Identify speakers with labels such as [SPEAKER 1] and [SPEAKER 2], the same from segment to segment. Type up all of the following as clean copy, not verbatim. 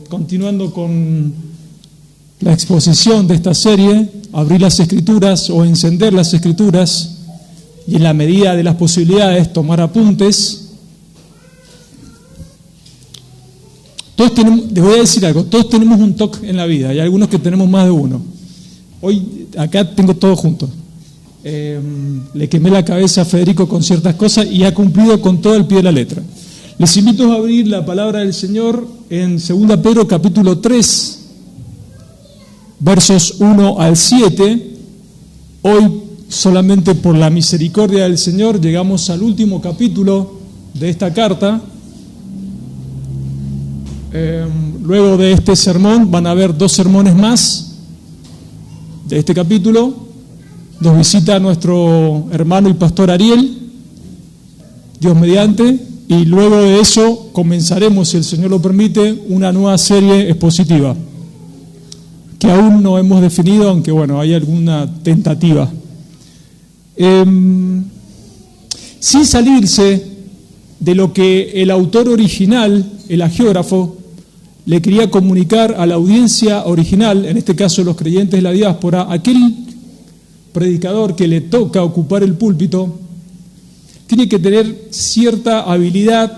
[SPEAKER 1] Continuando con la exposición de esta serie, abrir las Escrituras o encender las Escrituras y en la medida de las posibilidades tomar apuntes. Todos tenemos, les voy a decir algo, todos tenemos un TOC en la vida, hay algunos que tenemos más de uno. Hoy acá tengo todo junto. Le quemé la cabeza a Federico con ciertas cosas y ha cumplido con todo el pie de la letra. Les invito a abrir la palabra del Señor en 2 Pedro capítulo 3, versos 1 al 7. Hoy, solamente por la misericordia del Señor, llegamos al último capítulo de esta carta. Luego de este sermón van a haber 2 sermones más de este capítulo. Nos visita nuestro hermano y pastor Ariel, Dios mediante. Y luego de eso comenzaremos, si el Señor lo permite, una nueva serie expositiva, que aún no hemos definido, aunque bueno, hay alguna tentativa. Sin salirse de lo que el autor original, el hagiógrafo, le quería comunicar a la audiencia original, en este caso los creyentes de la diáspora, aquel predicador que le toca ocupar el púlpito, tiene que tener cierta habilidad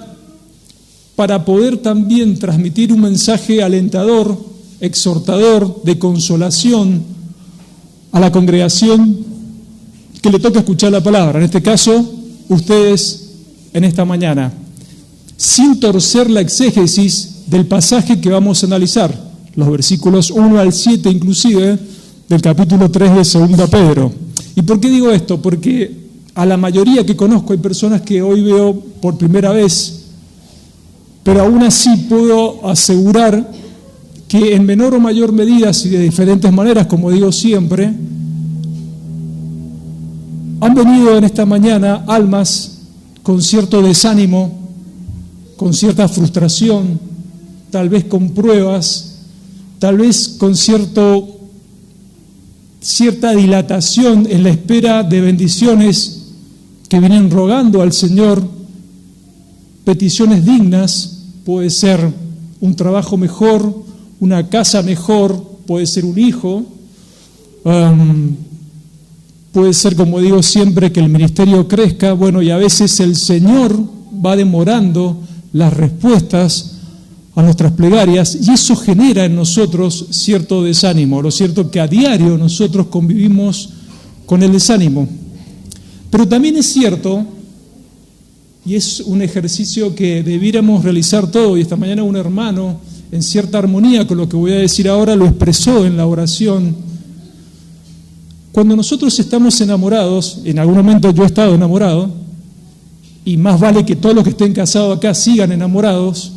[SPEAKER 1] para poder también transmitir un mensaje alentador, exhortador, de consolación a la congregación que le toca escuchar la palabra. En este caso, ustedes en esta mañana, sin torcer la exégesis del pasaje que vamos a analizar, los versículos 1 al 7 inclusive, del capítulo 3 de 2 Pedro. ¿Y por qué digo esto? Porque a la mayoría que conozco hay personas que hoy veo por primera vez, pero aún así puedo asegurar que en menor o mayor medida y de diferentes maneras, como digo siempre, han venido en esta mañana almas con cierto desánimo, con cierta frustración, tal vez con pruebas, tal vez con cierta dilatación en la espera de bendiciones que vienen rogando al Señor, peticiones dignas. Puede ser un trabajo mejor, una casa mejor, puede ser un hijo, puede ser, como digo siempre, que el ministerio crezca. Bueno, y a veces el Señor va demorando las respuestas a nuestras plegarias y eso genera en nosotros cierto desánimo. Lo cierto es que a diario nosotros convivimos con el desánimo. Pero también es cierto, y es un ejercicio que debiéramos realizar todos, y esta mañana un hermano, en cierta armonía con lo que voy a decir ahora, lo expresó en la oración. Cuando nosotros estamos enamorados, en algún momento yo he estado enamorado, y más vale que todos los que estén casados acá sigan enamorados,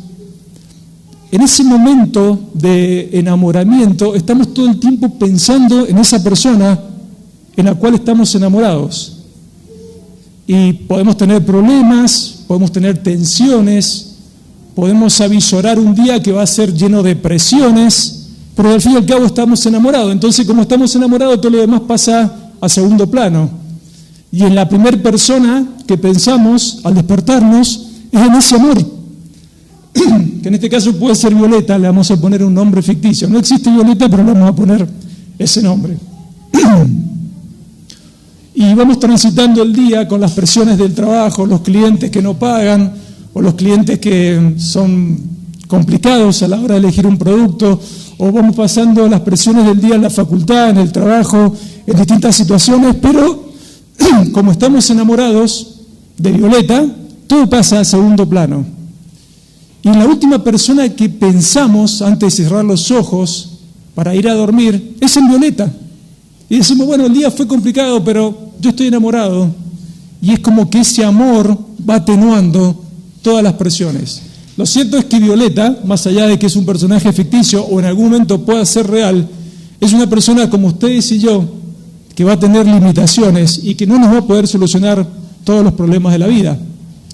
[SPEAKER 1] en ese momento de enamoramiento estamos todo el tiempo pensando en esa persona en la cual estamos enamorados. Y podemos tener problemas, podemos tener tensiones, podemos avisorar un día que va a ser lleno de presiones, pero al fin y al cabo estamos enamorados. Entonces, como estamos enamorados, todo lo demás pasa a segundo plano. Y en la primera persona que pensamos al despertarnos es en ese amor, que en este caso puede ser Violeta. Le vamos a poner un nombre ficticio. No existe Violeta, pero le vamos a poner ese nombre. Y vamos transitando el día con las presiones del trabajo, los clientes que no pagan, o los clientes que son complicados a la hora de elegir un producto, o vamos pasando las presiones del día en la facultad, en el trabajo, en distintas situaciones, pero como estamos enamorados de Violeta, todo pasa a segundo plano. Y la última persona que pensamos antes de cerrar los ojos para ir a dormir es en Violeta. Y decimos, bueno, el día fue complicado, pero yo estoy enamorado. Y es como que ese amor va atenuando todas las presiones. Lo cierto es que Violeta, más allá de que es un personaje ficticio o en algún momento pueda ser real, es una persona como ustedes y yo, que va a tener limitaciones y que no nos va a poder solucionar todos los problemas de la vida.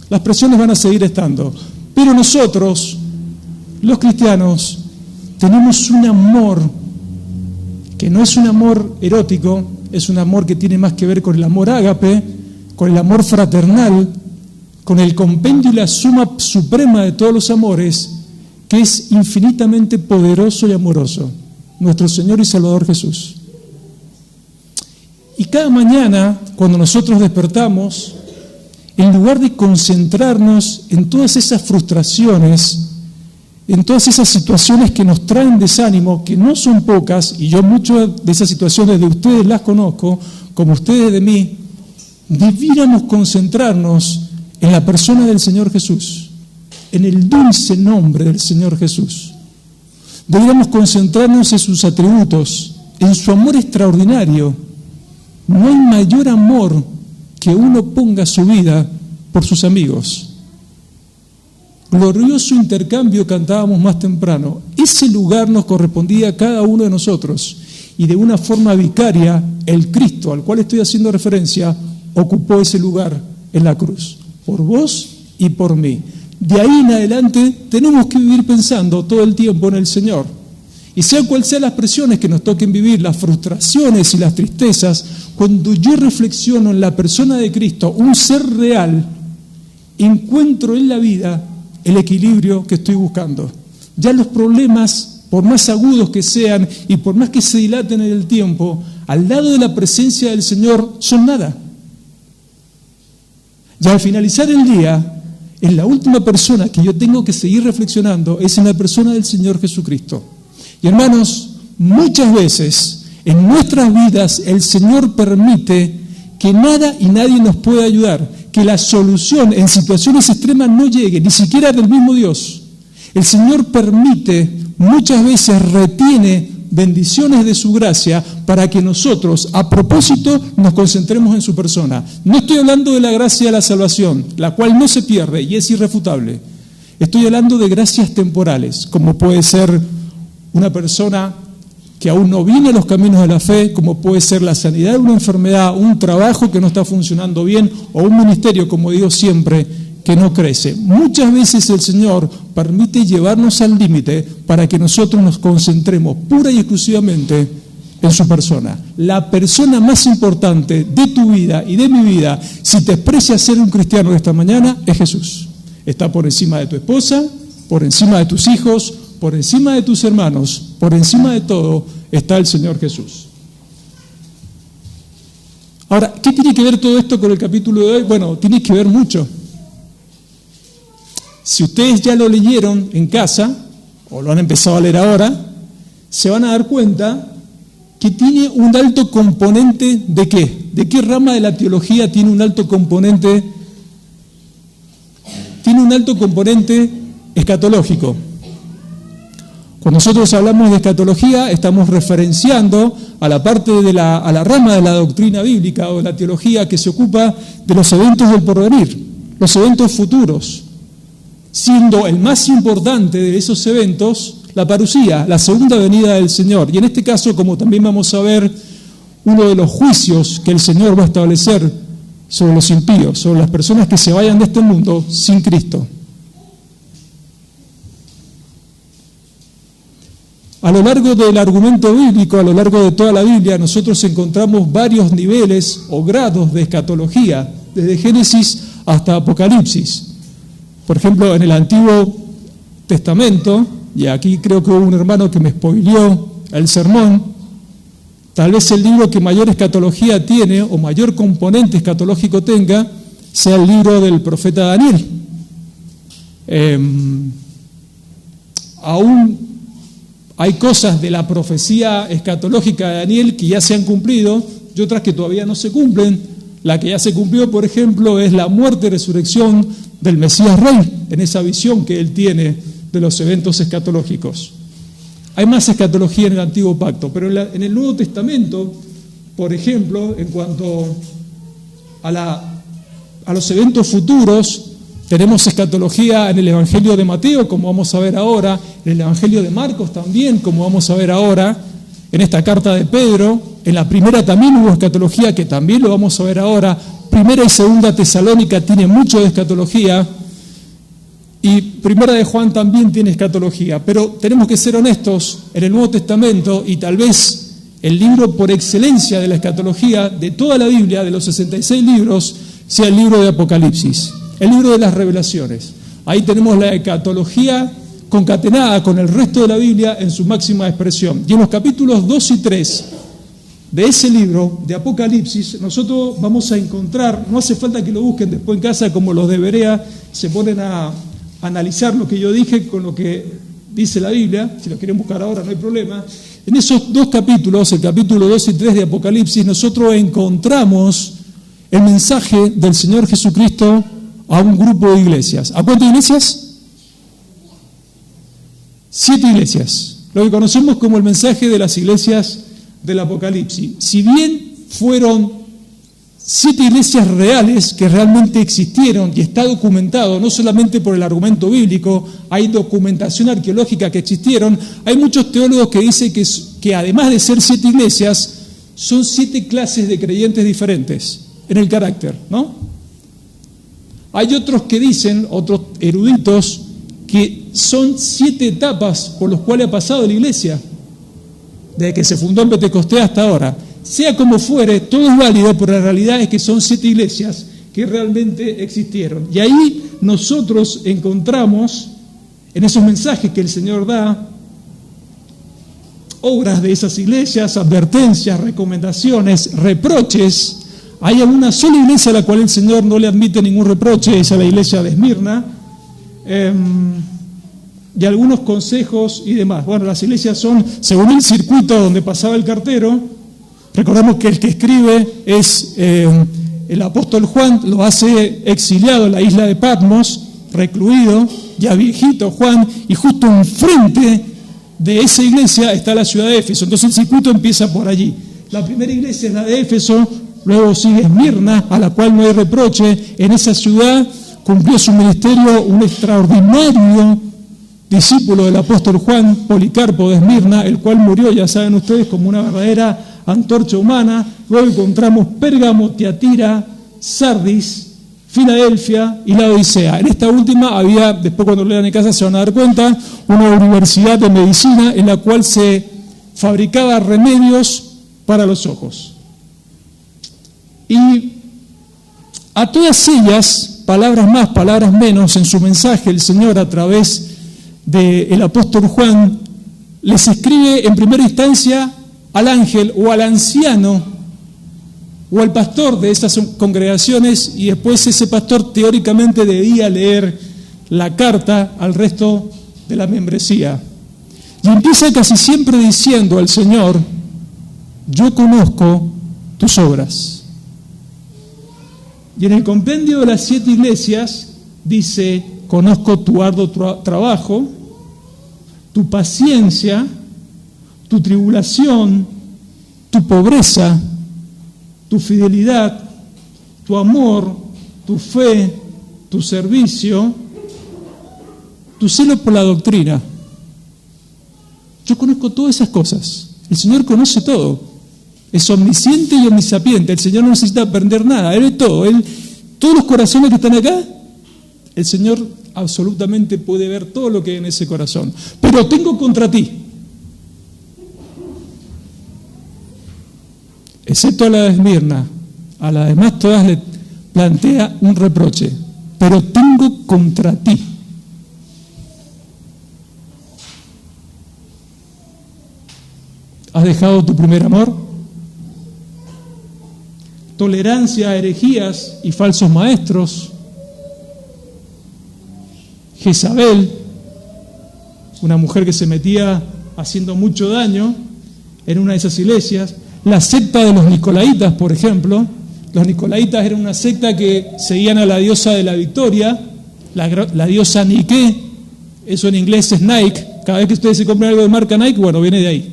[SPEAKER 1] Las presiones van a seguir estando. Pero nosotros, los cristianos, tenemos un amor que no es un amor erótico, es un amor que tiene más que ver con el amor ágape, con el amor fraternal, con el compendio y la suma suprema de todos los amores, que es infinitamente poderoso y amoroso, nuestro Señor y Salvador Jesús. Y cada mañana, cuando nosotros despertamos, en lugar de concentrarnos en todas esas frustraciones, en todas esas situaciones que nos traen desánimo, que no son pocas, y yo muchas de esas situaciones de ustedes las conozco, como ustedes de mí, debiéramos concentrarnos en la persona del Señor Jesús, en el dulce nombre del Señor Jesús. Debiéramos concentrarnos en sus atributos, en su amor extraordinario. No hay mayor amor que uno ponga su vida por sus amigos. Glorioso intercambio cantábamos más temprano. Ese lugar nos correspondía a cada uno de nosotros. Y de una forma vicaria, el Cristo, al cual estoy haciendo referencia, ocupó ese lugar en la cruz. Por vos y por mí. De ahí en adelante tenemos que vivir pensando todo el tiempo en el Señor. Y sea cual sean las presiones que nos toquen vivir, las frustraciones y las tristezas, cuando yo reflexiono en la persona de Cristo, un ser real, encuentro en la vida el equilibrio que estoy buscando. Ya los problemas, por más agudos que sean y por más que se dilaten en el tiempo, al lado de la presencia del Señor son nada. Y al finalizar el día, en la última persona que yo tengo que seguir reflexionando es en la persona del Señor Jesucristo. Y hermanos, muchas veces en nuestras vidas el Señor permite que nada y nadie nos pueda ayudar, que la solución en situaciones extremas no llegue, ni siquiera del mismo Dios. El Señor permite, muchas veces retiene bendiciones de su gracia para que nosotros, a propósito, nos concentremos en su persona. No estoy hablando de la gracia de la salvación, la cual no se pierde y es irrefutable. Estoy hablando de gracias temporales, como puede ser una persona que aún no viene a los caminos de la fe, como puede ser la sanidad de una enfermedad, un trabajo que no está funcionando bien, o un ministerio, como digo siempre, que no crece. Muchas veces el Señor permite llevarnos al límite para que nosotros nos concentremos pura y exclusivamente en su persona. La persona más importante de tu vida y de mi vida, si te expresas ser un cristiano de esta mañana, es Jesús. Está por encima de tu esposa, por encima de tus hijos, por encima de tus hermanos, por encima de todo, está el Señor Jesús. Ahora, ¿qué tiene que ver todo esto con el capítulo de hoy? Bueno, tiene que ver mucho. Si ustedes ya lo leyeron en casa, o lo han empezado a leer ahora, se van a dar cuenta que tiene un alto componente ¿de qué? ¿De qué rama de la teología tiene un alto componente? Tiene un alto componente escatológico. Cuando nosotros hablamos de escatología, estamos referenciando a la parte a la rama de la doctrina bíblica o de la teología que se ocupa de los eventos del porvenir, los eventos futuros, siendo el más importante de esos eventos la parusía, la segunda venida del Señor. Y en este caso, como también vamos a ver, uno de los juicios que el Señor va a establecer sobre los impíos, sobre las personas que se vayan de este mundo sin Cristo. A lo largo del argumento bíblico, a lo largo de toda la Biblia, nosotros encontramos varios niveles o grados de escatología, desde Génesis hasta Apocalipsis. Por ejemplo, en el Antiguo Testamento, y aquí creo que hubo un hermano que me spoileó el sermón, tal vez el libro que mayor escatología tiene o mayor componente escatológico tenga, sea el libro del profeta Daniel. Aún hay cosas de la profecía escatológica de Daniel que ya se han cumplido y otras que todavía no se cumplen. La que ya se cumplió, por ejemplo, es la muerte y resurrección del Mesías Rey, en esa visión que él tiene de los eventos escatológicos. Hay más escatología en el Antiguo Pacto, pero en el Nuevo Testamento, por ejemplo, en cuanto a los eventos futuros, tenemos escatología en el Evangelio de Mateo, como vamos a ver ahora, en el Evangelio de Marcos también, como vamos a ver ahora, en esta carta de Pedro, en la primera también hubo escatología, que también lo vamos a ver ahora. Primera y segunda Tesalónica tiene mucho de escatología, y primera de Juan también tiene escatología, pero tenemos que ser honestos, en el Nuevo Testamento, y tal vez el libro por excelencia de la escatología de toda la Biblia, de los 66 libros, sea el libro de Apocalipsis. El libro de las revelaciones. Ahí tenemos la escatología concatenada con el resto de la Biblia en su máxima expresión. Y en los capítulos 2 y 3 de ese libro de Apocalipsis, nosotros vamos a encontrar, no hace falta que lo busquen después en casa como los de Berea, se ponen a analizar lo que yo dije con lo que dice la Biblia, si lo quieren buscar ahora no hay problema. En esos dos capítulos, el capítulo 2 y 3 de Apocalipsis, nosotros encontramos el mensaje del Señor Jesucristo a un grupo de iglesias. ¿A cuántas iglesias? 7 iglesias, lo que conocemos como el mensaje de las iglesias del Apocalipsis. Si bien fueron 7 iglesias reales que realmente existieron y está documentado, no solamente por el argumento bíblico, hay documentación arqueológica que existieron, hay muchos teólogos que dicen que además de ser 7 iglesias, son 7 clases de creyentes diferentes en el carácter, ¿no? Hay otros que dicen, otros eruditos, que son 7 etapas por las cuales ha pasado la iglesia, desde que se fundó en Pentecostés hasta ahora. Sea como fuere, todo es válido, pero la realidad es que son 7 iglesias que realmente existieron. Y ahí nosotros encontramos, en esos mensajes que el Señor da, obras de esas iglesias, advertencias, recomendaciones, reproches. Hay una sola iglesia a la cual el Señor no le admite ningún reproche, esa es la iglesia de Esmirna, y algunos consejos y demás. Bueno, las iglesias son, según el circuito donde pasaba el cartero. Recordemos que el que escribe es el apóstol Juan, lo hace exiliado en la isla de Patmos, recluido, ya viejito Juan, y justo enfrente de esa iglesia está la ciudad de Éfeso. Entonces el circuito empieza por allí. La primera iglesia es la de Éfeso, luego sigue Esmirna, a la cual no hay reproche. En esa ciudad cumplió su ministerio un extraordinario discípulo del apóstol Juan, Policarpo de Esmirna, el cual murió, ya saben ustedes, como una verdadera antorcha humana. Luego encontramos Pérgamo, Tiatira, Sardis, Filadelfia y la Odisea. En esta última había, después cuando lo lean en casa se van a dar cuenta, una universidad de medicina en la cual se fabricaba remedios para los ojos. Y a todas ellas, palabras más, palabras menos, en su mensaje el Señor a través del apóstol Juan les escribe en primera instancia al ángel o al anciano o al pastor de esas congregaciones, y después ese pastor teóricamente debía leer la carta al resto de la membresía. Y empieza casi siempre diciendo al Señor: yo conozco tus obras. Y en el compendio de las 7 iglesias dice: conozco tu arduo trabajo, tu paciencia, tu tribulación, tu pobreza, tu fidelidad, tu amor, tu fe, tu servicio, tu celo por la doctrina. Yo conozco todas esas cosas. El Señor conoce todo. Es omnisciente y omnisapiente. El Señor no necesita aprender nada. Él ve todo. Todos los corazones que están acá, el Señor absolutamente puede ver todo lo que hay en ese corazón. Pero tengo contra ti, excepto a la de Esmirna, a las demás todas le plantea un reproche. Pero tengo contra ti. ¿Has dejado tu primer amor? Tolerancia a herejías y falsos maestros. Jezabel, una mujer que se metía haciendo mucho daño en una de esas iglesias. La secta de los Nicolaitas, por ejemplo. Los Nicolaitas eran una secta que seguían a la diosa de la victoria, la diosa Nike. Eso en inglés es Nike. Cada vez que ustedes se compran algo de marca Nike, bueno, viene de ahí.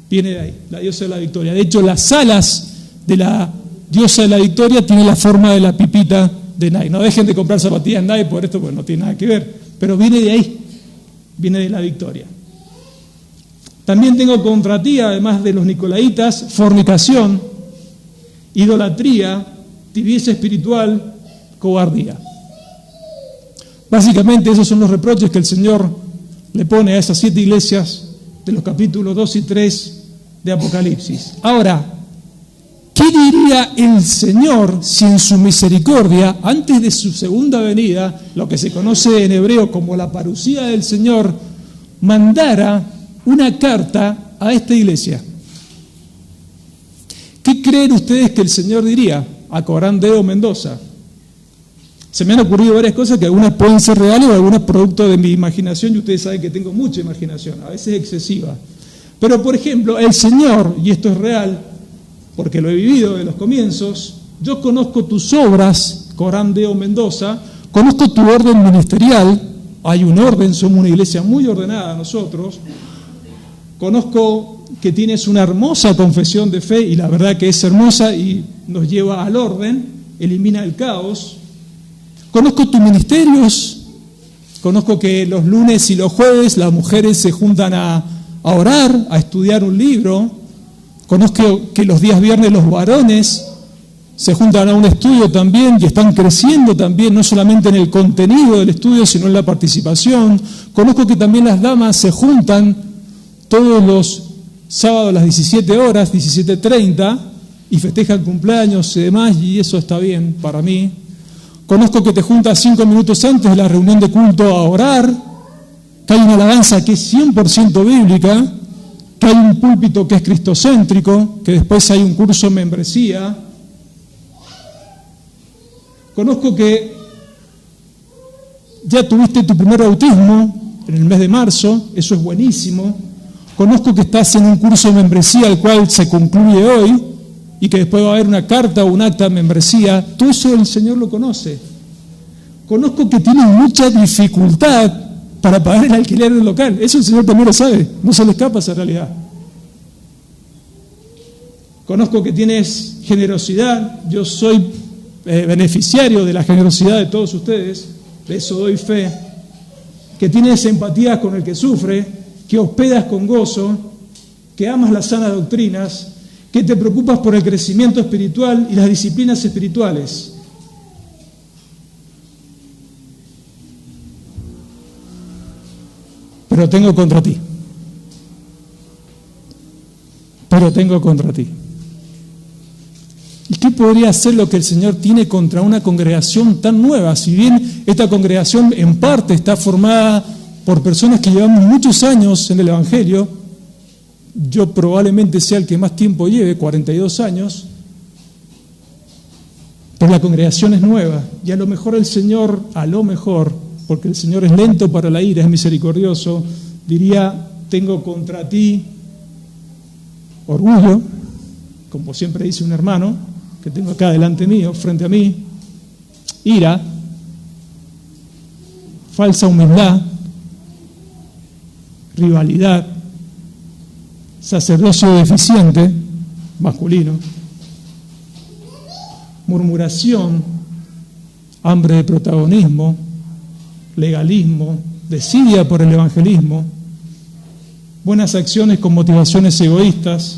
[SPEAKER 1] Viene de ahí, la diosa de la victoria. De hecho, las alas de la diosa de la victoria tienen la forma de la pipita de Nike. No dejen de comprar zapatillas Nike por esto, pues no tiene nada que ver. Pero viene de ahí, viene de la victoria. También tengo contra ti, además de los Nicolaitas, fornicación, idolatría, tibieza espiritual, cobardía. Básicamente esos son los reproches que el Señor le pone a esas 7 iglesias de los capítulos 2 y 3 de Apocalipsis. Ahora, ¿qué ¿qué diría el Señor si en su misericordia, antes de su segunda venida, lo que se conoce en hebreo como la parusía del Señor, mandara una carta a esta iglesia? ¿Qué creen ustedes que el Señor diría a Corán Deo Mendoza? Se me han ocurrido varias cosas que algunas pueden ser reales o algunas producto de mi imaginación, y ustedes saben que tengo mucha imaginación, a veces excesiva. Pero, por ejemplo, el Señor, y esto es real, porque lo he vivido de los comienzos, yo conozco tus obras, Corán Deo Mendoza, conozco tu orden ministerial, hay un orden, somos una iglesia muy ordenada nosotros, conozco que tienes una hermosa confesión de fe, y la verdad que es hermosa y nos lleva al orden, elimina el caos. Conozco tus ministerios, conozco que los lunes y los jueves las mujeres se juntan a orar, a estudiar un libro. Conozco que los días viernes los varones se juntan a un estudio también y están creciendo también, no solamente en el contenido del estudio, sino en la participación. Conozco que también las damas se juntan todos los sábados a las 17 horas, 17:30, y festejan cumpleaños y demás, y eso está bien para mí. Conozco que te juntas 5 minutos antes de la reunión de culto a orar, que hay una alabanza que es 100% bíblica, que hay un púlpito que es cristocéntrico, que después hay un curso de membresía. Conozco que ya tuviste tu primer bautismo en el mes de marzo, eso es buenísimo. Conozco que estás en un curso de membresía, el cual se concluye hoy, y que después va a haber una carta o un acta de membresía. Todo eso el Señor lo conoce. Conozco que tienes mucha dificultad para pagar el alquiler del local. Eso el Señor también lo sabe, no se le escapa esa realidad. Conozco que tienes generosidad, yo soy beneficiario de la generosidad de todos ustedes, de eso doy fe. Que tienes empatía con el que sufre, que hospedas con gozo, que amas las sanas doctrinas, que te preocupas por el crecimiento espiritual y las disciplinas espirituales. Pero tengo contra ti. ¿Y qué podría ser lo que el Señor tiene contra una congregación tan nueva? Si bien esta congregación en parte está formada por personas que llevamos muchos años en el Evangelio, yo probablemente sea el que más tiempo lleve, 42 años, pero la congregación es nueva, y a lo mejor el Señor, porque el Señor es lento para la ira, es misericordioso, diría, tengo contra ti orgullo, como siempre dice un hermano, que tengo acá delante mío, frente a mí, ira, falsa humildad, rivalidad, sacerdocio deficiente, masculino, murmuración, hambre de protagonismo, legalismo, desidia por el evangelismo, buenas acciones con motivaciones egoístas,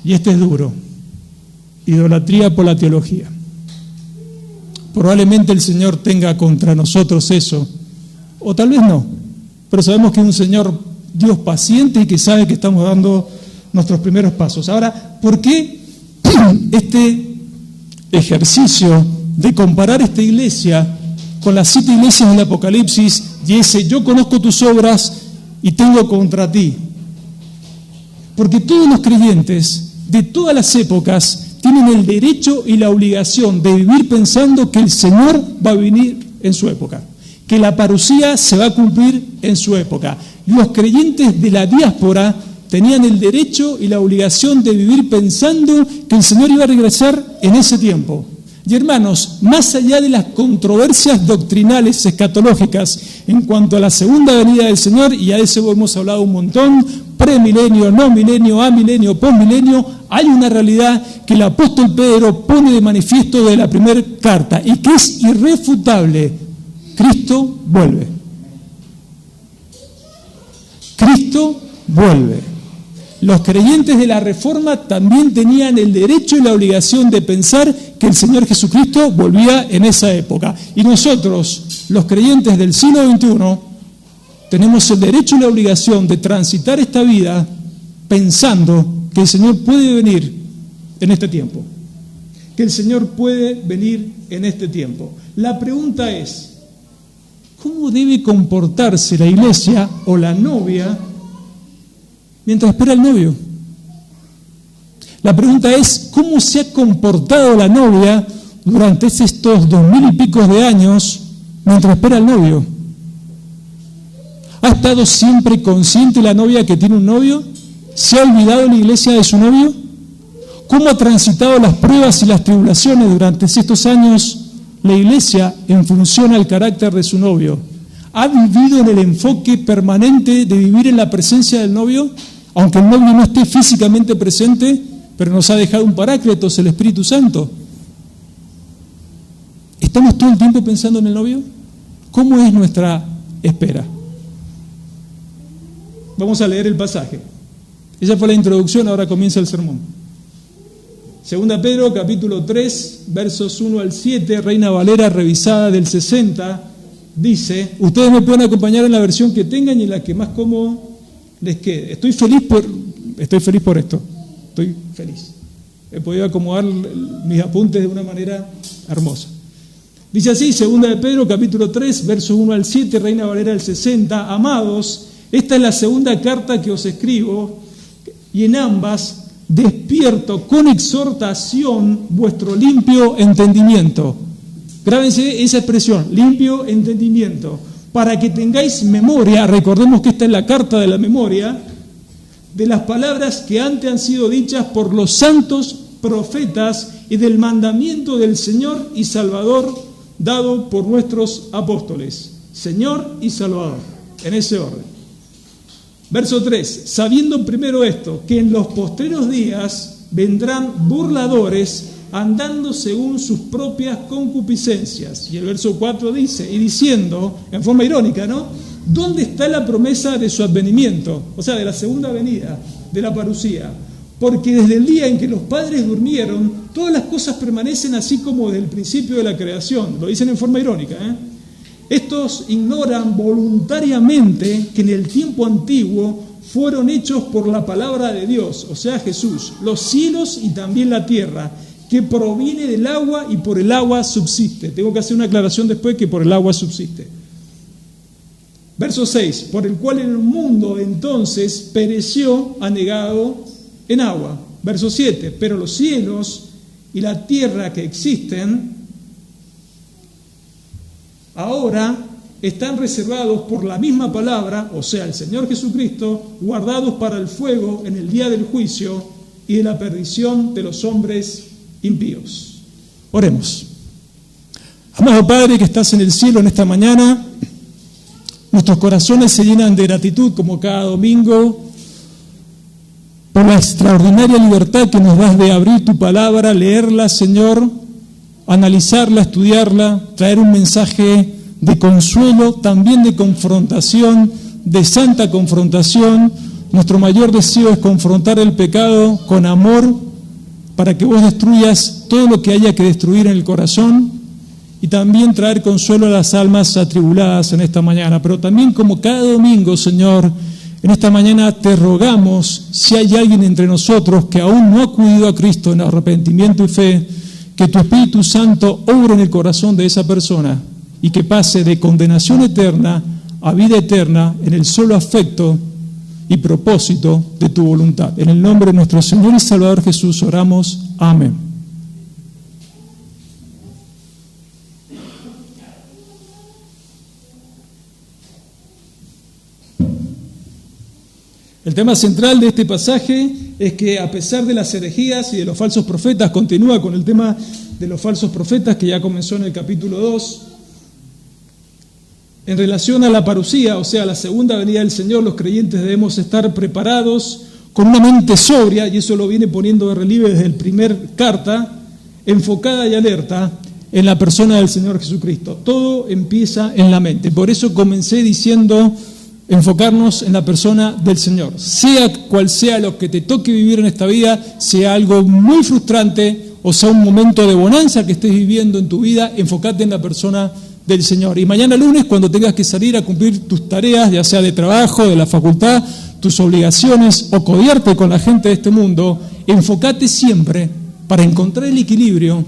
[SPEAKER 1] y este es duro, idolatría por la teología. Probablemente el Señor tenga contra nosotros eso, o tal vez no, pero sabemos que es un Señor Dios paciente y que sabe que estamos dando nuestros primeros pasos. Ahora, ¿por qué este ejercicio de comparar esta iglesia con las 7 iglesias del Apocalipsis y ese yo conozco tus obras y tengo contra ti? Porque todos los creyentes de todas las épocas tienen el derecho y la obligación de vivir pensando que el Señor va a venir en su época, que la parusía se va a cumplir en su época. Los creyentes de la diáspora tenían el derecho y la obligación de vivir pensando que el Señor iba a regresar en ese tiempo. Y hermanos, más allá de las controversias doctrinales escatológicas en cuanto a la segunda venida del Señor, y a eso hemos hablado un montón, premilenio, no milenio, amilenio, posmilenio, hay una realidad que el apóstol Pedro pone de manifiesto de la primera carta y que es irrefutable. Cristo vuelve. Cristo vuelve. Los creyentes de la Reforma también tenían el derecho y la obligación de pensar que el Señor Jesucristo volvía en esa época. Y nosotros, los creyentes del siglo XXI, tenemos el derecho y la obligación de transitar esta vida pensando que el Señor puede venir en este tiempo, que el Señor puede venir en este tiempo. La pregunta es, ¿cómo debe comportarse la iglesia o la novia mientras espera el novio? La pregunta es, ¿cómo se ha comportado la novia durante estos 2000 y pico de años mientras espera el novio? ¿Ha estado siempre consciente la novia que tiene un novio? ¿Se ha olvidado la iglesia de su novio? ¿Cómo ha transitado las pruebas y las tribulaciones durante estos años la iglesia en función al carácter de su novio? ¿Ha vivido en el enfoque permanente de vivir en la presencia del novio? Aunque el novio no esté físicamente presente, pero nos ha dejado un paráclitos, el Espíritu Santo. ¿Estamos todo el tiempo pensando en el novio? ¿Cómo es nuestra espera? Vamos a leer el pasaje. Esa fue la introducción, ahora comienza el sermón. Segunda Pedro, capítulo 3, versos 1 al 7, Reina Valera revisada del 60, dice, ustedes me pueden acompañar en la versión que tengan y en la que más cómodo les quede. Estoy feliz por esto. Estoy feliz. He podido acomodar mis apuntes de una manera hermosa. Dice así, Segunda de Pedro, capítulo 3, versos 1 al 7, Reina Valera del 60. Amados, esta es la segunda carta que os escribo, y en ambas despierto con exhortación vuestro limpio entendimiento. Grábense esa expresión, limpio entendimiento, para que tengáis memoria, recordemos que esta es la carta de la memoria, de las palabras que antes han sido dichas por los santos profetas y del mandamiento del Señor y Salvador dado por nuestros apóstoles. Señor y Salvador, en ese orden. Verso 3, sabiendo primero esto, que en los postreros días vendrán burladores andando según sus propias concupiscencias. Y el verso 4 dice, y diciendo, en forma irónica, ¿no?, ¿dónde está la promesa de su advenimiento? O sea, de la segunda venida, de la parucía. Porque desde el día en que los padres durmieron, todas las cosas permanecen así como desde el principio de la creación. Lo dicen en forma irónica, ¿eh? Estos ignoran voluntariamente que en el tiempo antiguo fueron hechos por la palabra de Dios, o sea, Jesús, los cielos y también la tierra, que proviene del agua y por el agua subsiste. Tengo que hacer una aclaración después que por el agua subsiste. Verso 6, por el cual el mundo entonces pereció anegado en agua. Verso 7, pero los cielos y la tierra que existen ahora están reservados por la misma palabra, o sea, el Señor Jesucristo, guardados para el fuego en el día del juicio y de la perdición de los hombres impíos. Oremos. Amado Padre que estás en el cielo en esta mañana, nuestros corazones se llenan de gratitud como cada domingo por la extraordinaria libertad que nos das de abrir tu palabra, leerla, Señor, analizarla, estudiarla, traer un mensaje de consuelo, también de confrontación, de santa confrontación. Nuestro mayor deseo es confrontar el pecado con amor para que vos destruyas todo lo que haya que destruir en el corazón y también traer consuelo a las almas atribuladas en esta mañana. Pero también como cada domingo, Señor, en esta mañana te rogamos, si hay alguien entre nosotros que aún no ha acudido a Cristo en arrepentimiento y fe, que tu Espíritu Santo obre en el corazón de esa persona y que pase de condenación eterna a vida eterna en el solo afecto y propósito de tu voluntad. En el nombre de nuestro Señor y Salvador Jesús oramos. Amén. El tema central de este pasaje es que a pesar de las herejías y de los falsos profetas, continúa con el tema de los falsos profetas que ya comenzó en el capítulo 2, en relación a la parucía, o sea, la segunda venida del Señor, los creyentes debemos estar preparados con una mente sobria, y eso lo viene poniendo de relieve desde el primer carta, enfocada y alerta en la persona del Señor Jesucristo. Todo empieza en la mente. Por eso comencé diciendo enfocarnos en la persona del Señor. Sea cual sea lo que te toque vivir en esta vida, sea algo muy frustrante o sea un momento de bonanza que estés viviendo en tu vida, enfócate en la persona del Señor. Y mañana lunes, cuando tengas que salir a cumplir tus tareas, ya sea de trabajo, de la facultad, tus obligaciones o codiarte con la gente de este mundo, enfócate siempre para encontrar el equilibrio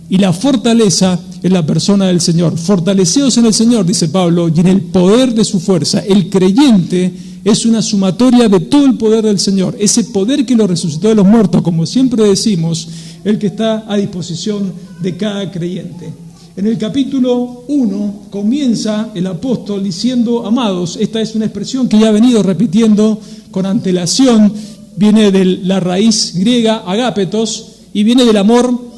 [SPEAKER 1] y la fortaleza en la persona del Señor. Fortaleceos en el Señor, dice Pablo, y en el poder de su fuerza. El creyente es una sumatoria de todo el poder del Señor. Ese poder que lo resucitó de los muertos, como siempre decimos, el que está a disposición de cada creyente. En el capítulo 1 comienza el apóstol diciendo, amados, esta es una expresión que ya ha venido repitiendo con antelación, viene de la raíz griega agapetos y viene del amor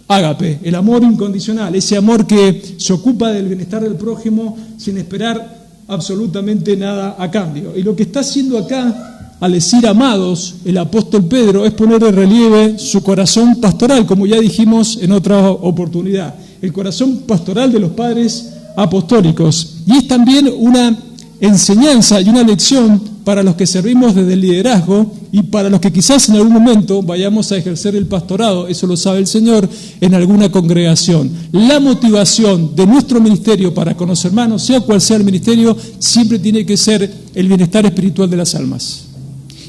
[SPEAKER 1] ágape, el amor incondicional, ese amor que se ocupa del bienestar del prójimo sin esperar absolutamente nada a cambio. Y lo que está haciendo acá, al decir amados, el apóstol Pedro, es poner de relieve su corazón pastoral, como ya dijimos en otra oportunidad, el corazón pastoral de los padres apostólicos. Y es también una enseñanza y una lección para los que servimos desde el liderazgo y para los que quizás en algún momento vayamos a ejercer el pastorado, eso lo sabe el Señor, en alguna congregación. La motivación de nuestro ministerio para con los hermanos, sea cual sea el ministerio, siempre tiene que ser el bienestar espiritual de las almas.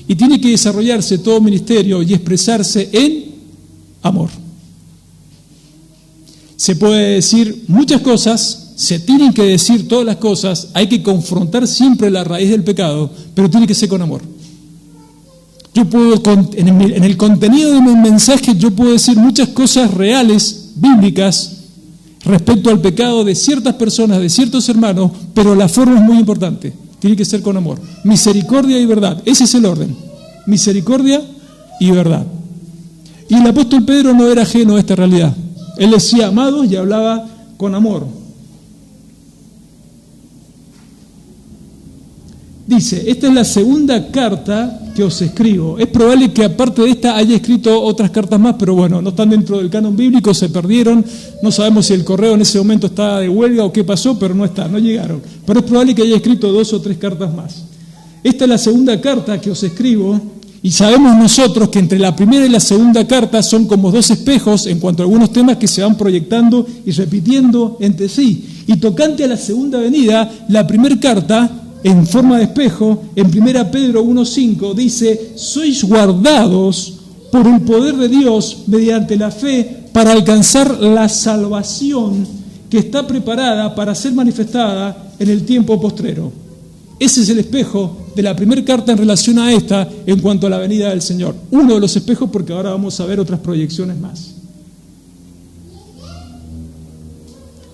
[SPEAKER 1] Y tiene que desarrollarse todo ministerio y expresarse en amor. Se puede decir muchas cosas, se tienen que decir todas las cosas, hay que confrontar siempre la raíz del pecado, pero tiene que ser con amor. Yo puedo, en el contenido de mi mensaje, yo puedo decir muchas cosas reales, bíblicas, respecto al pecado de ciertas personas, de ciertos hermanos, pero la forma es muy importante, tiene que ser con amor. Misericordia y verdad, ese es el orden, misericordia y verdad. Y el apóstol Pedro no era ajeno a esta realidad. Él decía amados y hablaba con amor. Dice, esta es la segunda carta que os escribo. Es probable que aparte de esta haya escrito otras cartas más, pero bueno, no están dentro del canon bíblico, se perdieron. No sabemos si el correo en ese momento estaba de huelga o qué pasó, pero no está, no llegaron. Pero es probable que haya escrito 2 o 3 cartas más. Esta es la segunda carta que os escribo. Y sabemos nosotros que entre la primera y la segunda carta son como 2 espejos en cuanto a algunos temas que se van proyectando y repitiendo entre sí. Y tocante a la segunda venida, la primera carta, en forma de espejo, en 1 Pedro 1:5, dice, sois guardados por el poder de Dios mediante la fe para alcanzar la salvación que está preparada para ser manifestada en el tiempo postrero. Ese es el espejo de la primera carta en relación a esta en cuanto a la venida del Señor. Uno de los espejos, porque ahora vamos a ver otras proyecciones más.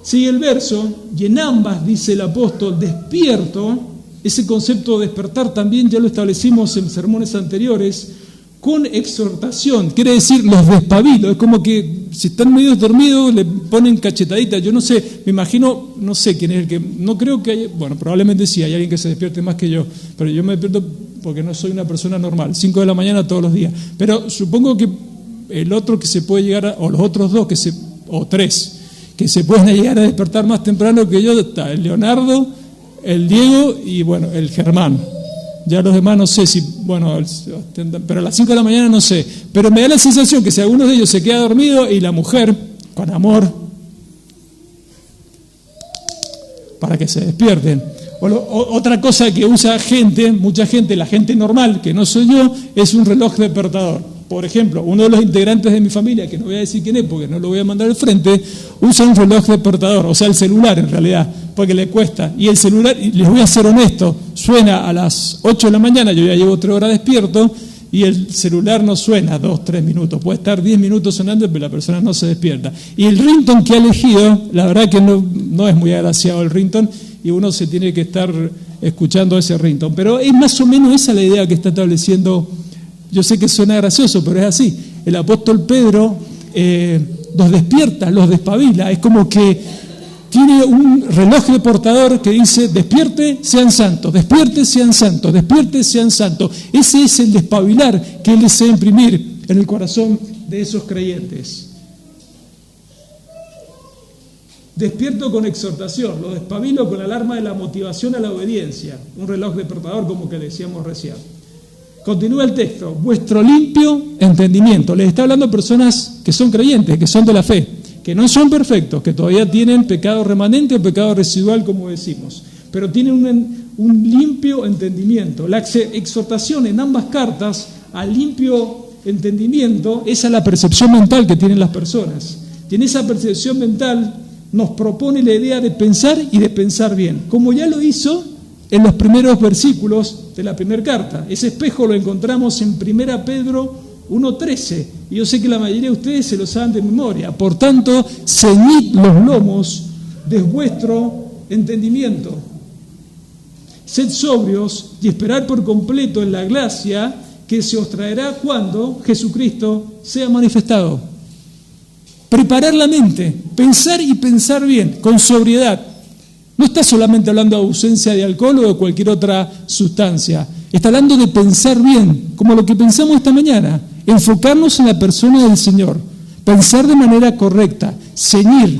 [SPEAKER 1] Sigue el verso, y en ambas, dice el apóstol, despierto. Ese concepto de despertar también ya lo establecimos en sermones anteriores, con exhortación, quiere decir los despabilo, es como que si están medio dormidos le ponen cachetaditas, yo no sé, me imagino, no sé quién es el que, no creo que haya, bueno, probablemente sí, hay alguien que se despierte más que yo, pero yo me despierto porque no soy una persona normal, 5 de la mañana todos los días, pero supongo que el otro que se puede llegar, o los otros 2, o 3, que se pueden llegar a despertar más temprano que yo, está el Leonardo, el Diego y bueno, el Germán. Ya los demás no sé si, bueno, pero a las 5 de la mañana no sé. Pero me da la sensación que si alguno de ellos se queda dormido y la mujer, con amor, para que se despierten. Otra cosa que usa gente, mucha gente, la gente normal, que no soy yo, es un reloj despertador. Por ejemplo, uno de los integrantes de mi familia, que no voy a decir quién es porque no lo voy a mandar al frente, usa un reloj despertador, o sea, el celular en realidad, porque le cuesta. Y el celular, y les voy a ser honesto, suena a las 8 de la mañana, yo ya llevo 3 horas despierto, y el celular no suena 2, 3 minutos, puede estar 10 minutos sonando, pero la persona no se despierta. Y el ringtone que ha elegido, la verdad que no es muy agraciado el ringtone, y uno se tiene que estar escuchando ese ringtone. Pero es más o menos esa la idea que está estableciendo. Yo sé que suena gracioso, pero es así. El apóstol Pedro los despierta, los despabila. Es como que tiene un reloj de portador que dice, despierte, sean santos, despierte, sean santos, despierte, sean santos. Ese es el despabilar que él desea imprimir en el corazón de esos creyentes. Despierto con exhortación, lo despabilo con la alarma de la motivación a la obediencia. Un reloj despertador como que decíamos recién. Continúa el texto, vuestro limpio entendimiento. Les está hablando a personas que son creyentes, que son de la fe, que no son perfectos, que todavía tienen pecado remanente o pecado residual, como decimos, pero tienen un limpio entendimiento. La exhortación en ambas cartas al limpio entendimiento, esa es la percepción mental que tienen las personas. Y en esa percepción mental nos propone la idea de pensar y de pensar bien, como ya lo hizo en los primeros versículos de la primera carta. Ese espejo lo encontramos en 1 Pedro 1:13, y yo sé que la mayoría de ustedes se lo saben de memoria. Por tanto, ceñid los lomos de vuestro entendimiento. Sed sobrios y esperad por completo en la gracia que se os traerá cuando Jesucristo sea manifestado. Preparar la mente, pensar y pensar bien, con sobriedad. No está solamente hablando de ausencia de alcohol o de cualquier otra sustancia. Está hablando de pensar bien, como lo que pensamos esta mañana. Enfocarnos en la persona del Señor. Pensar de manera correcta. Ceñir,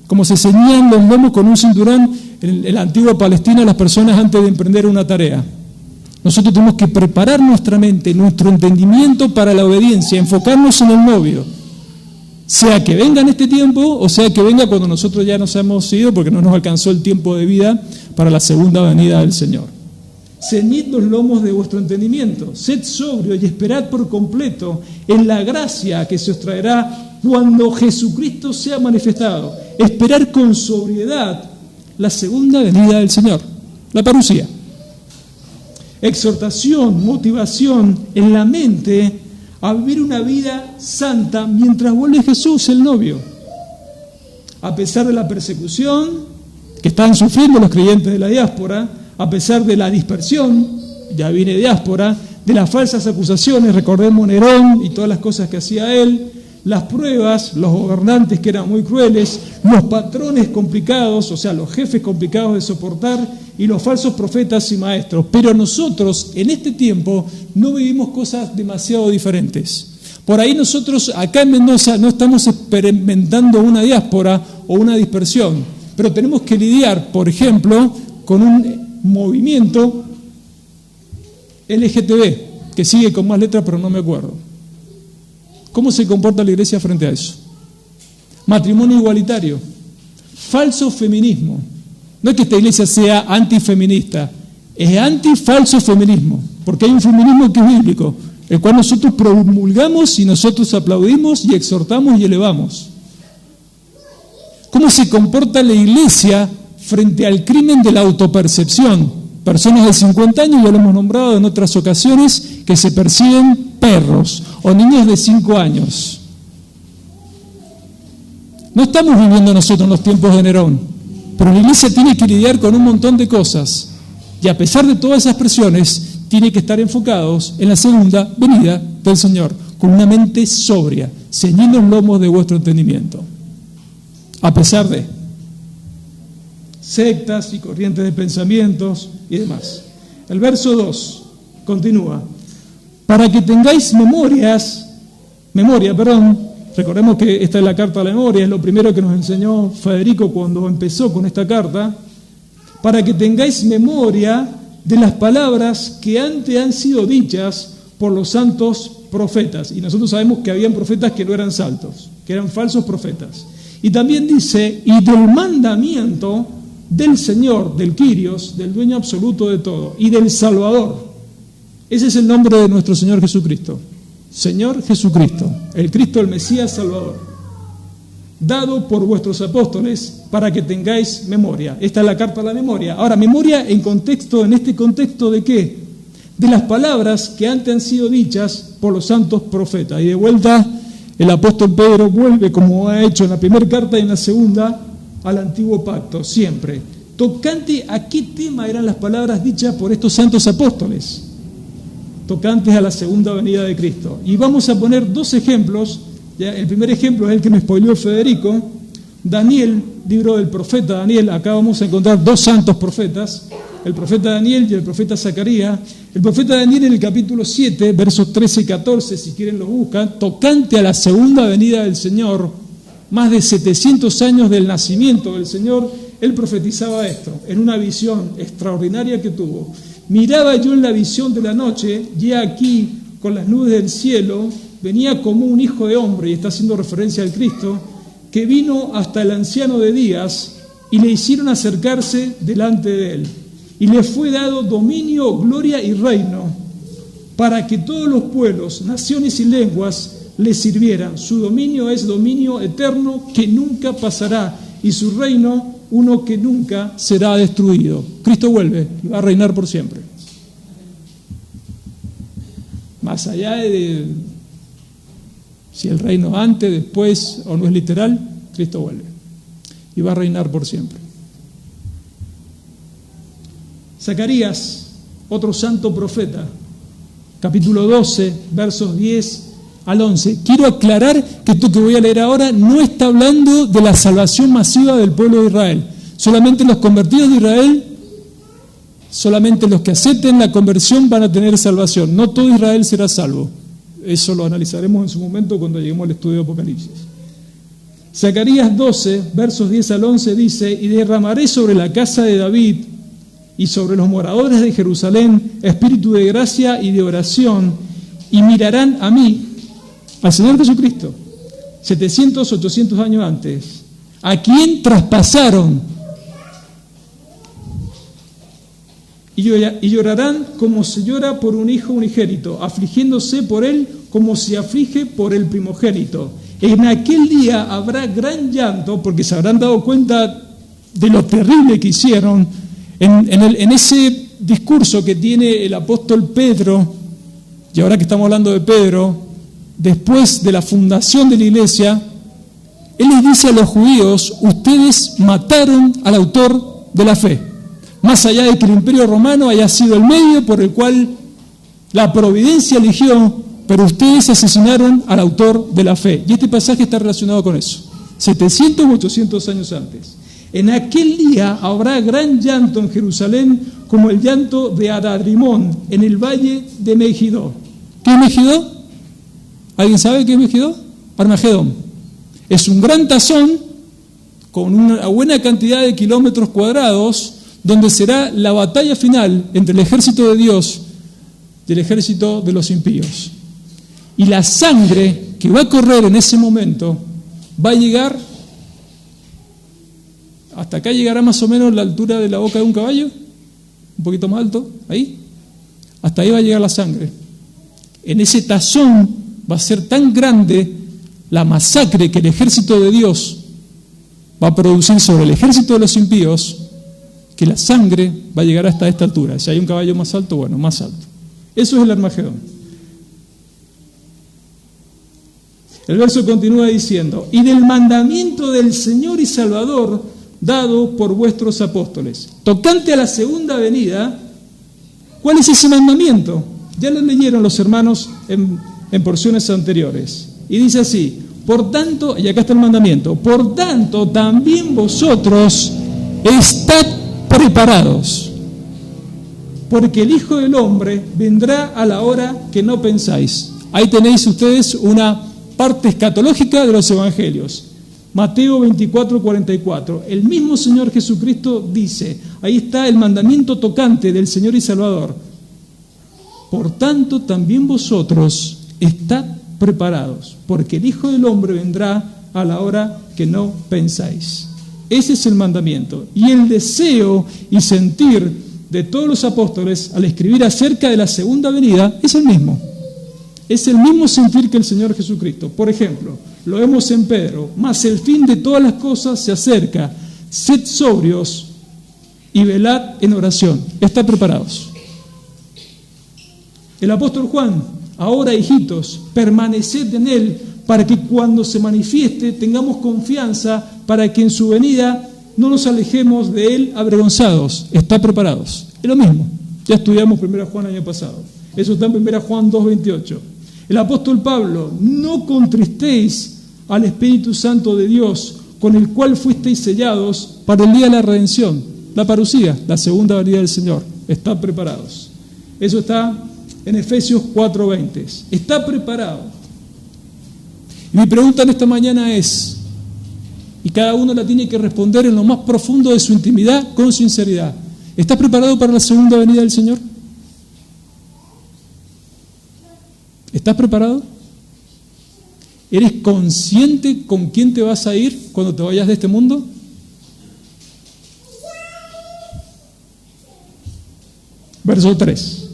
[SPEAKER 1] como se ceñían los lomos con un cinturón en la antigua Palestina las personas antes de emprender una tarea. Nosotros tenemos que preparar nuestra mente, nuestro entendimiento para la obediencia, enfocarnos en el novio. Sea que venga en este tiempo o sea que venga cuando nosotros ya nos hemos ido porque no nos alcanzó el tiempo de vida para la segunda venida del Señor. Ceñid los lomos de vuestro entendimiento, sed sobrio y esperad por completo en la gracia que se os traerá cuando Jesucristo sea manifestado. Esperar con sobriedad la segunda venida del Señor, la parusía. Exhortación, motivación en la mente a vivir una vida santa mientras vuelve Jesús, el novio. A pesar de la persecución que están sufriendo los creyentes de la diáspora, a pesar de la dispersión, ya viene diáspora, de las falsas acusaciones, recordemos Nerón y todas las cosas que hacía él, las pruebas, los gobernantes que eran muy crueles, los patrones complicados, o sea, los jefes complicados de soportar, y los falsos profetas y maestros. Pero nosotros en este tiempo no vivimos cosas demasiado diferentes. Por ahí nosotros acá en Mendoza no estamos experimentando una diáspora o una dispersión, pero tenemos que lidiar, por ejemplo, con un movimiento LGTB, que sigue con más letras pero no me acuerdo. ¿Cómo se comporta la iglesia frente a eso? Matrimonio igualitario, falso feminismo. No es que esta iglesia sea antifeminista, es anti-falso feminismo, porque hay un feminismo que es bíblico, el cual nosotros promulgamos y nosotros aplaudimos y exhortamos y elevamos. ¿Cómo se comporta la iglesia frente al crimen de la autopercepción? Personas de 50 años, ya lo hemos nombrado en otras ocasiones, que se perciben perros, o niños de 5 años. No estamos viviendo nosotros en los tiempos de Nerón, pero la iglesia tiene que lidiar con un montón de cosas, y a pesar de todas esas presiones, tiene que estar enfocados en la segunda venida del Señor, con una mente sobria, ceñid los lomos de vuestro entendimiento. A pesar de sectas y corrientes de pensamientos y demás. El verso 2 continúa. Para que tengáis memoria, recordemos que esta es la carta a la memoria, es lo primero que nos enseñó Federico cuando empezó con esta carta, para que tengáis memoria de las palabras que antes han sido dichas por los santos profetas. Y nosotros sabemos que habían profetas que no eran santos, que eran falsos profetas. Y también dice, y del mandamiento del Señor, del Kyrios, del dueño absoluto de todo, y del Salvador. Ese es el nombre de nuestro Señor Jesucristo. Señor Jesucristo, el Cristo, el Mesías Salvador, dado por vuestros apóstoles para que tengáis memoria. Esta es la carta a la memoria. Ahora, memoria en este contexto ¿de qué? De las palabras que antes han sido dichas por los santos profetas. Y de vuelta, el apóstol Pedro vuelve, como ha hecho en la primera carta y en la segunda, al antiguo pacto, siempre. Tocante a qué tema eran las palabras dichas por estos santos apóstoles, tocantes a la segunda venida de Cristo. Y vamos a poner dos ejemplos. ¿Ya? El primer ejemplo es el que me spoileó Federico. Daniel, libro del profeta Daniel. Acá vamos a encontrar dos santos profetas, el profeta Daniel y el profeta Zacarías. El profeta Daniel en el capítulo 7, versos 13 y 14, si quieren lo buscan, tocante a la segunda venida del Señor, más de 700 años del nacimiento del Señor, él profetizaba esto, en una visión extraordinaria que tuvo. Miraba yo en la visión de la noche, y aquí, con las nubes del cielo, venía como un hijo de hombre, y está haciendo referencia al Cristo, que vino hasta el anciano de días, y le hicieron acercarse delante de él. Y le fue dado dominio, gloria y reino, para que todos los pueblos, naciones y lenguas le sirvieran. Su dominio es dominio eterno que nunca pasará, y su reino uno que nunca será destruido. Cristo vuelve y va a reinar por siempre. Más allá de si el reino antes, después o no es literal, Cristo vuelve y va a reinar por siempre. Zacarías, otro santo profeta, capítulo 12, versos 10 al 11. Quiero aclarar que esto que voy a leer ahora no está hablando de la salvación masiva del pueblo de Israel. Solamente los convertidos de Israel, solamente los que acepten la conversión van a tener salvación. No todo Israel será salvo. Eso lo analizaremos en su momento cuando lleguemos al estudio de Apocalipsis. Zacarías 12, versos 10 al 11 dice: y derramaré sobre la casa de David y sobre los moradores de Jerusalén espíritu de gracia y de oración, y mirarán a mí, al Señor Jesucristo, 700, 800 años antes, a quien traspasaron, y llorarán como se llora por un hijo unigénito, afligiéndose por él como se aflige por el primogénito. En aquel día habrá gran llanto, porque se habrán dado cuenta de lo terrible que hicieron. En ese discurso que tiene el apóstol Pedro, y ahora que estamos hablando de Pedro, después de la fundación de la iglesia, él les dice a los judíos: ustedes mataron al autor de la fe. Más allá de que el Imperio Romano haya sido el medio por el cual la providencia eligió, pero ustedes asesinaron al autor de la fe. Y este pasaje está relacionado con eso, 700 u 800 años antes. En aquel día habrá gran llanto en Jerusalén, como el llanto de Adadrimón en el valle de Megiddo. ¿Qué es Megiddo? ¿Alguien sabe qué es Megiddo? Armagedón. Es un gran tazón con una buena cantidad de kilómetros cuadrados, donde será la batalla final entre el ejército de Dios y el ejército de los impíos. Y la sangre que va a correr en ese momento va a llegar, hasta acá llegará más o menos la altura de la boca de un caballo, un poquito más alto, ahí, hasta ahí va a llegar la sangre. En ese tazón va a ser tan grande la masacre que el ejército de Dios va a producir sobre el ejército de los impíos, que la sangre va a llegar hasta esta altura. Si hay un caballo más alto, bueno, más alto. Eso es el Armagedón. El verso continúa diciendo: y del mandamiento del Señor y Salvador dado por vuestros apóstoles. Tocante a la segunda venida, ¿cuál es ese mandamiento? Ya lo leyeron los hermanos en porciones anteriores. Y dice así: por tanto, y acá está el mandamiento, por tanto también vosotros estad preparados, porque el Hijo del Hombre vendrá a la hora que no pensáis. Ahí tenéis ustedes una parte escatológica de los evangelios. Mateo 24, 44. El mismo Señor Jesucristo dice, ahí está el mandamiento tocante del Señor y Salvador: por tanto también vosotros estad preparados, porque el Hijo del Hombre vendrá a la hora que no pensáis. Ese es el mandamiento. Y el deseo y sentir de todos los apóstoles al escribir acerca de la segunda venida es el mismo. Es el mismo sentir que el Señor Jesucristo. Por ejemplo, lo vemos en Pedro: mas el fin de todas las cosas se acerca, sed sobrios y velad en oración. Estad preparados. El apóstol Juan: ahora, hijitos, permaneced en él, para que cuando se manifieste tengamos confianza, para que en su venida no nos alejemos de él avergonzados. Estad preparados. Es lo mismo. Ya estudiamos 1 Juan el año pasado. Eso está en 1 Juan 2:28. El apóstol Pablo: no contristéis al Espíritu Santo de Dios, con el cual fuisteis sellados para el día de la redención, la parusía, la segunda venida del Señor. Estad preparados. Eso está en Efesios 4:20. Está preparado. Y mi pregunta en esta mañana es, y cada uno la tiene que responder en lo más profundo de su intimidad, con sinceridad: ¿estás preparado para la segunda venida del Señor? ¿Estás preparado? ¿Eres consciente con quién te vas a ir cuando te vayas de este mundo? Verso 3.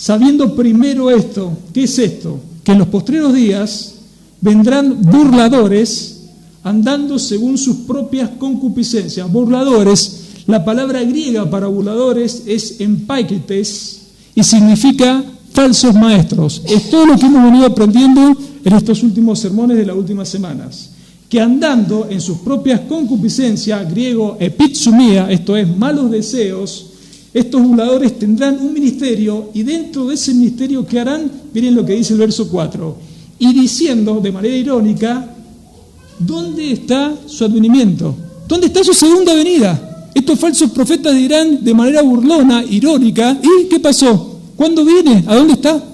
[SPEAKER 1] sabiendo primero esto. ¿Qué es esto? Que en los postreros días vendrán burladores andando según sus propias concupiscencias. Burladores, la palabra griega para burladores es empaikites y significa falsos maestros. Es todo lo que hemos venido aprendiendo en estos últimos sermones de las últimas semanas. Que andando en sus propias concupiscencias, griego epitsumía, esto es malos deseos, estos burladores tendrán un ministerio y dentro de ese ministerio ¿qué harán? Miren lo que dice el verso 4. Y diciendo de manera irónica, ¿dónde está su advenimiento? ¿Dónde está su segunda venida? Estos falsos profetas dirán de manera burlona, irónica, ¿y qué pasó? ¿Cuándo viene? ¿A dónde está?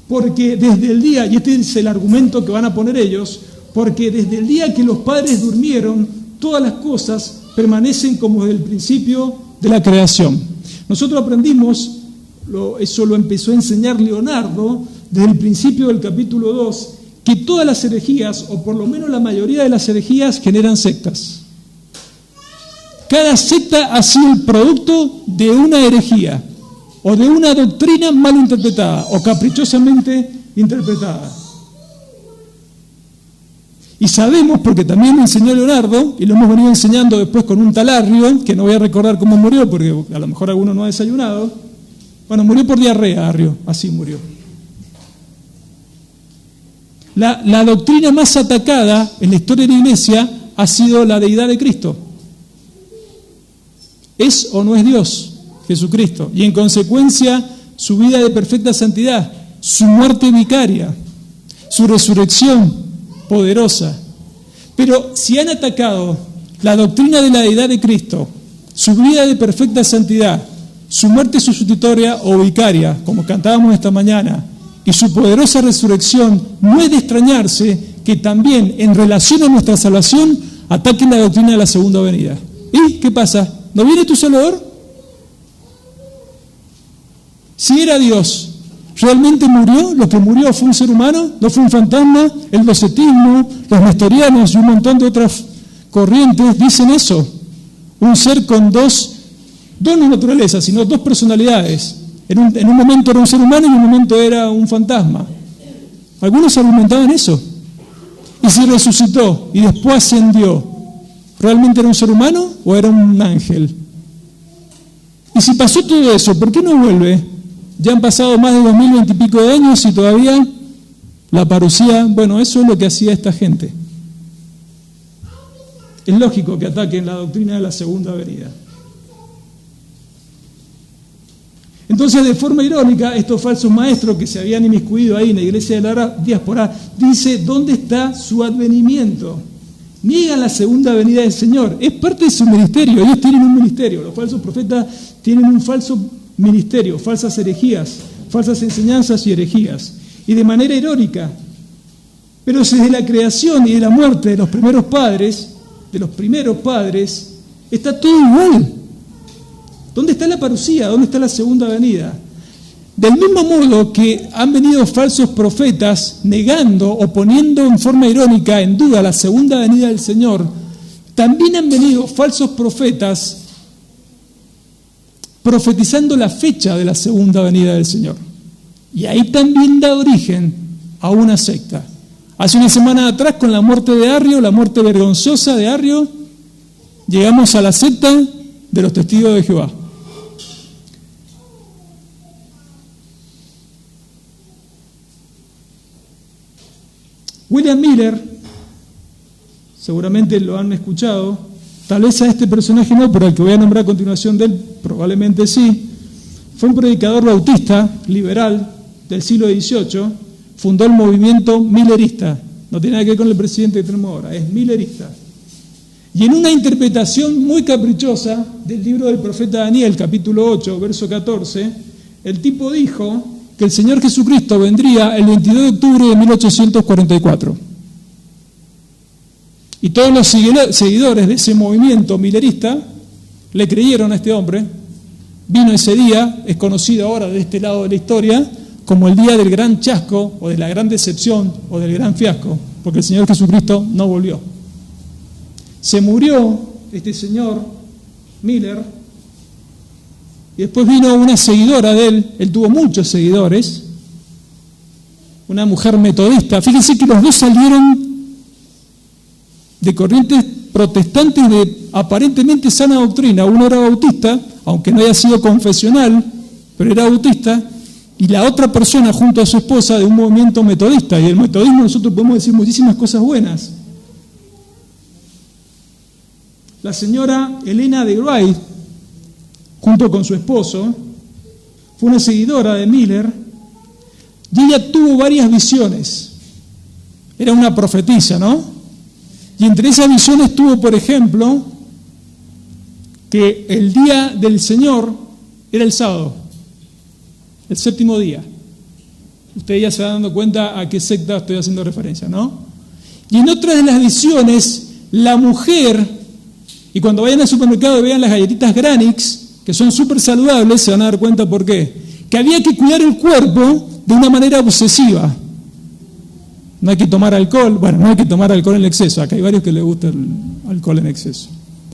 [SPEAKER 1] Porque desde el día, y este es el argumento que van a poner ellos, porque desde el día que los padres durmieron, todas las cosas permanecen como desde el principio de la creación. Nosotros aprendimos, eso lo empezó a enseñar Leonardo, desde el principio del capítulo 2, que todas las herejías, o por lo menos la mayoría de las herejías, generan sectas. Cada secta ha sido el producto de una herejía, o de una doctrina mal interpretada, o caprichosamente interpretada. Y sabemos, porque también lo enseñó Leonardo, y lo hemos venido enseñando después con un tal Arrio, que no voy a recordar cómo murió, porque a lo mejor alguno no ha desayunado. Bueno, murió por diarrea, Arrio, así murió. La doctrina más atacada en la historia de la Iglesia ha sido la deidad de Cristo. ¿Es o no es Dios Jesucristo? Y en consecuencia, su vida de perfecta santidad, su muerte vicaria, su resurrección poderosa. Pero si han atacado la doctrina de la deidad de Cristo, su vida de perfecta santidad, su muerte sustitutoria o vicaria, como cantábamos esta mañana, y su poderosa resurrección, no es de extrañarse que también en relación a nuestra salvación ataquen la doctrina de la segunda venida. ¿Y qué pasa? ¿No viene tu Salvador? Si era Dios, ¿realmente murió? ¿Lo que murió fue un ser humano? ¿No fue un fantasma? El docetismo, los nestorianos y un montón de otras corrientes dicen eso. Un ser con dos naturalezas, sino dos personalidades. En un momento era un ser humano y en un momento era un fantasma. Algunos argumentaban eso. Y si resucitó y después ascendió, ¿realmente era un ser humano o era un ángel? Y si pasó todo eso, ¿por qué no vuelve? Ya han pasado más de 2020 y pico de años y todavía la parucía, bueno, eso es lo que hacía esta gente. Es lógico que ataquen la doctrina de la segunda venida. Entonces, de forma irónica, estos falsos maestros que se habían inmiscuido ahí en la iglesia de la diáspora, dice, ¿dónde está su advenimiento? Niegan la segunda venida del Señor. Es parte de su ministerio. Ellos tienen un ministerio. Los falsos profetas tienen un falso ministerio, falsas herejías, falsas enseñanzas y herejías. Y de manera irónica, pero desde la creación y de la muerte de los primeros padres, está todo igual. ¿Dónde está la parucía? ¿Dónde está la segunda venida? Del mismo modo que han venido falsos profetas negando o poniendo en forma irónica en duda la segunda venida del Señor, también han venido falsos profetas profetizando la fecha de la segunda venida del Señor. Y ahí también da origen a una secta. Hace una semana atrás, con la muerte de Arrio, la muerte vergonzosa de Arrio, llegamos a la secta de los testigos de Jehová. William Miller, seguramente lo han escuchado, tal vez a este personaje no, pero al que voy a nombrar a continuación de él, probablemente sí. Fue un predicador bautista, liberal, del siglo XVIII, fundó el movimiento millerista. No tiene nada que ver con el presidente que tenemos ahora, es millerista. Y en una interpretación muy caprichosa del libro del profeta Daniel, capítulo 8, verso 14, el tipo dijo que el Señor Jesucristo vendría el 22 de octubre de 1844. Y todos los seguidores de ese movimiento millerista le creyeron a este hombre. Vino ese día, es conocido ahora de este lado de la historia, como el día del gran chasco, o de la gran decepción, o del gran fiasco, porque el Señor Jesucristo no volvió. Se murió este señor Miller, y después vino una seguidora de él tuvo muchos seguidores, una mujer metodista. Fíjense que los dos salieron de corrientes protestantes de aparentemente sana doctrina. Uno era bautista, aunque no haya sido confesional, pero era bautista, y la otra persona junto a su esposa de un movimiento metodista. Y del metodismo nosotros podemos decir muchísimas cosas buenas. La señora Elena de Wright, junto con su esposo, fue una seguidora de Miller, y ella tuvo varias visiones. Era una profetisa, ¿no? Y entre esas visiones tuvo, por ejemplo, que el día del Señor era el sábado, el séptimo día. Usted ya se va dando cuenta a qué secta estoy haciendo referencia, ¿no? Y en otra de las visiones, la mujer, y cuando vayan al supermercado y vean las galletitas Granix, que son súper saludables, se van a dar cuenta por qué. Que había que cuidar el cuerpo de una manera obsesiva. No hay que tomar alcohol, bueno, no hay que tomar alcohol en exceso, acá hay varios que les gusta el alcohol en exceso,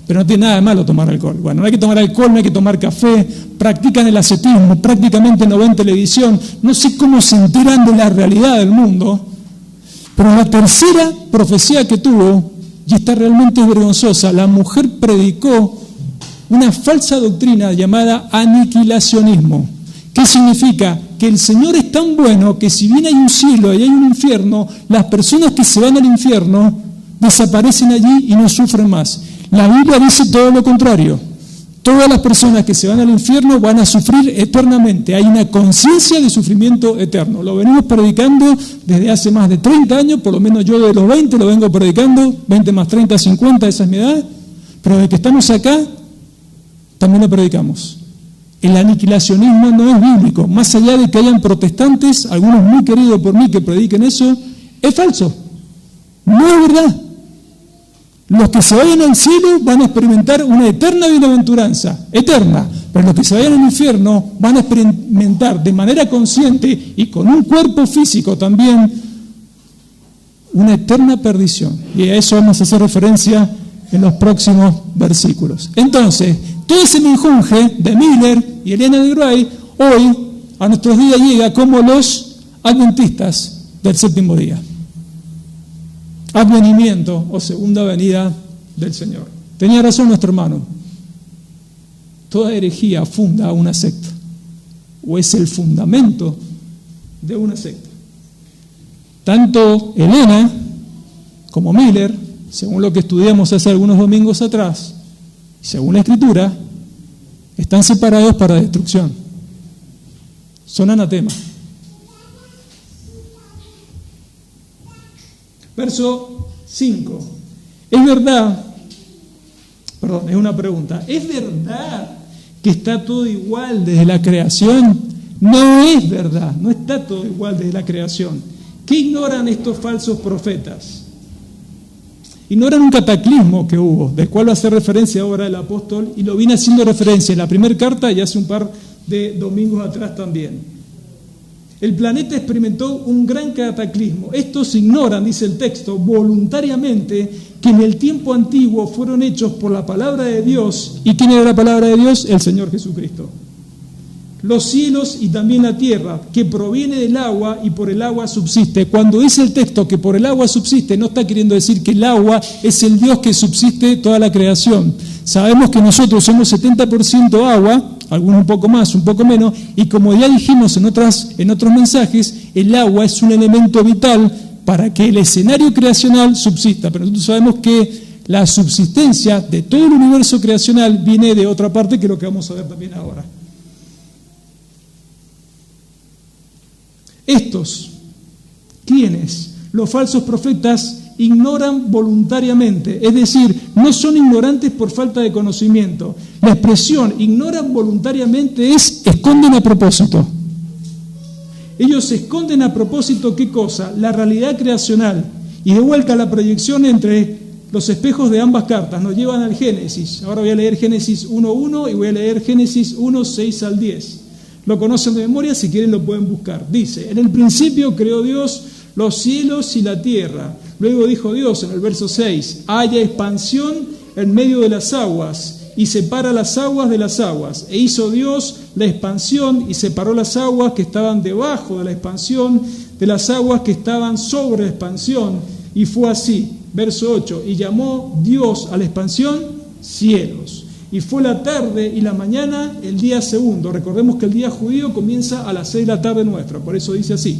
[SPEAKER 1] pero no tiene nada de malo tomar alcohol. Bueno, no hay que tomar alcohol, no hay que tomar café, practican el ascetismo, prácticamente no ven televisión, no sé cómo se enteran de la realidad del mundo, pero la tercera profecía que tuvo, y está realmente vergonzosa, la mujer predicó una falsa doctrina llamada aniquilacionismo. ¿Qué significa? Que el Señor es tan bueno que si bien hay un cielo y hay un infierno, las personas que se van al infierno desaparecen allí y no sufren más. La Biblia dice todo lo contrario. Todas las personas que se van al infierno van a sufrir eternamente. Hay una conciencia de sufrimiento eterno. Lo venimos predicando desde hace más de 30 años, por lo menos yo de los 20 lo vengo predicando, 20 más 30, 50, esa es mi edad. Pero desde que estamos acá, también lo predicamos. El aniquilacionismo no es bíblico. Más allá de que hayan protestantes, algunos muy queridos por mí que prediquen eso, es falso. No es verdad. Los que se vayan al cielo van a experimentar una eterna bienaventuranza, eterna. Pero los que se vayan al infierno van a experimentar de manera consciente y con un cuerpo físico también una eterna perdición. Y a eso vamos a hacer referencia en los próximos versículos. Entonces, todo ese menjunje de Miller y Elena de Wright hoy a nuestros días llega como los adventistas del séptimo día. Advenimiento o segunda venida del Señor. Tenía razón nuestro hermano. Toda herejía funda una secta o es el fundamento de una secta. Tanto Elena como Miller, según lo que estudiamos hace algunos domingos atrás, según la Escritura, están separados para destrucción. Son anatema. Verso 5. Es verdad, perdón, es una pregunta. ¿Es verdad que está todo igual desde la creación? No es verdad, no está todo igual desde la creación. ¿Qué ignoran estos falsos profetas? Ignoran un cataclismo que hubo, del cual va a hacer referencia ahora el apóstol, y lo viene haciendo referencia en la primera carta y hace un par de domingos atrás también. El planeta experimentó un gran cataclismo. Estos ignoran, dice el texto, voluntariamente, que en el tiempo antiguo fueron hechos por la palabra de Dios. ¿Y quién era la palabra de Dios? El Señor Jesucristo. Los cielos y también la tierra, que proviene del agua y por el agua subsiste. Cuando dice el texto que por el agua subsiste, no está queriendo decir que el agua es el Dios que subsiste toda la creación. Sabemos que nosotros somos 70% agua, algunos un poco más, un poco menos, y como ya dijimos en otros mensajes, el agua es un elemento vital para que el escenario creacional subsista. Pero nosotros sabemos que la subsistencia de todo el universo creacional viene de otra parte, que es lo que vamos a ver también ahora. Estos, ¿quiénes? Los falsos profetas ignoran voluntariamente, es decir, no son ignorantes por falta de conocimiento. La expresión ignoran voluntariamente es esconden a propósito. Ellos esconden a propósito, ¿qué cosa? La realidad creacional. Y de vuelta la proyección entre los espejos de ambas cartas nos llevan al Génesis. Ahora voy a leer Génesis 1:1 y voy a leer Génesis 1:6 al 10. Lo conocen de memoria, si quieren lo pueden buscar. Dice, en el principio creó Dios los cielos y la tierra. Luego dijo Dios en el verso 6, haya expansión en medio de las aguas y separa las aguas de las aguas. E hizo Dios la expansión y separó las aguas que estaban debajo de la expansión de las aguas que estaban sobre la expansión. Y fue así. Verso 8. Y llamó Dios a la expansión cielos. Y fue la tarde y la mañana el día segundo. Recordemos que el día judío comienza a las 6 de la tarde nuestra. Por eso dice así.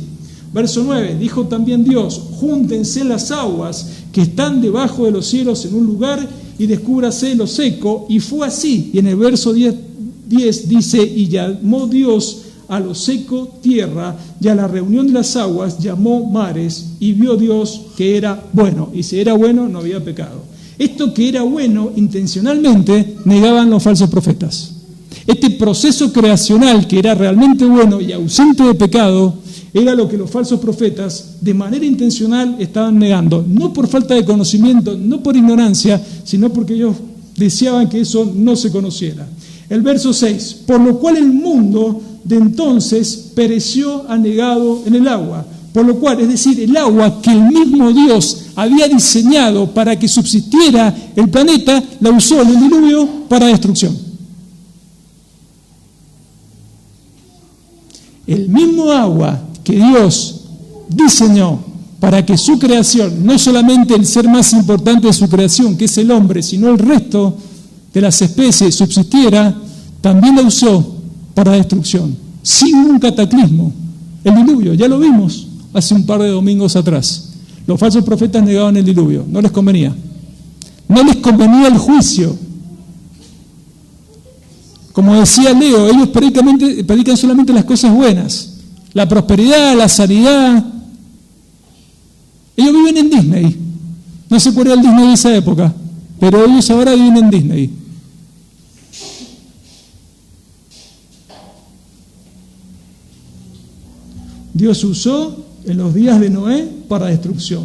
[SPEAKER 1] Verso 9. Dijo también Dios: júntense las aguas que están debajo de los cielos en un lugar y descúbrase lo seco. Y fue así. Y en el verso 10 dice: y llamó Dios a lo seco tierra, y a la reunión de las aguas llamó mares, y vio Dios que era bueno. Y si era bueno, no había pecado. Esto que era bueno, intencionalmente negaban los falsos profetas. Este proceso creacional que era realmente bueno y ausente de pecado, era lo que los falsos profetas de manera intencional estaban negando, no por falta de conocimiento, no por ignorancia, sino porque ellos deseaban que eso no se conociera. El verso 6, por lo cual el mundo de entonces pereció anegado en el agua, por lo cual, es decir, el agua que el mismo Dios había diseñado para que subsistiera el planeta, la usó en el diluvio para destrucción. El mismo agua que Dios diseñó para que su creación, no solamente el ser más importante de su creación, que es el hombre, sino el resto de las especies subsistiera, también la usó para destrucción. Sí hubo un cataclismo, el diluvio, ya lo vimos hace un par de domingos atrás. Los falsos profetas negaban el diluvio, no les convenía. No les convenía el juicio. Como decía Leo, ellos predican solamente las cosas buenas, la prosperidad, la sanidad. Ellos viven en Disney. No sé cuál era el Disney de esa época, pero ellos ahora viven en Disney. Dios usó en los días de Noé para destrucción.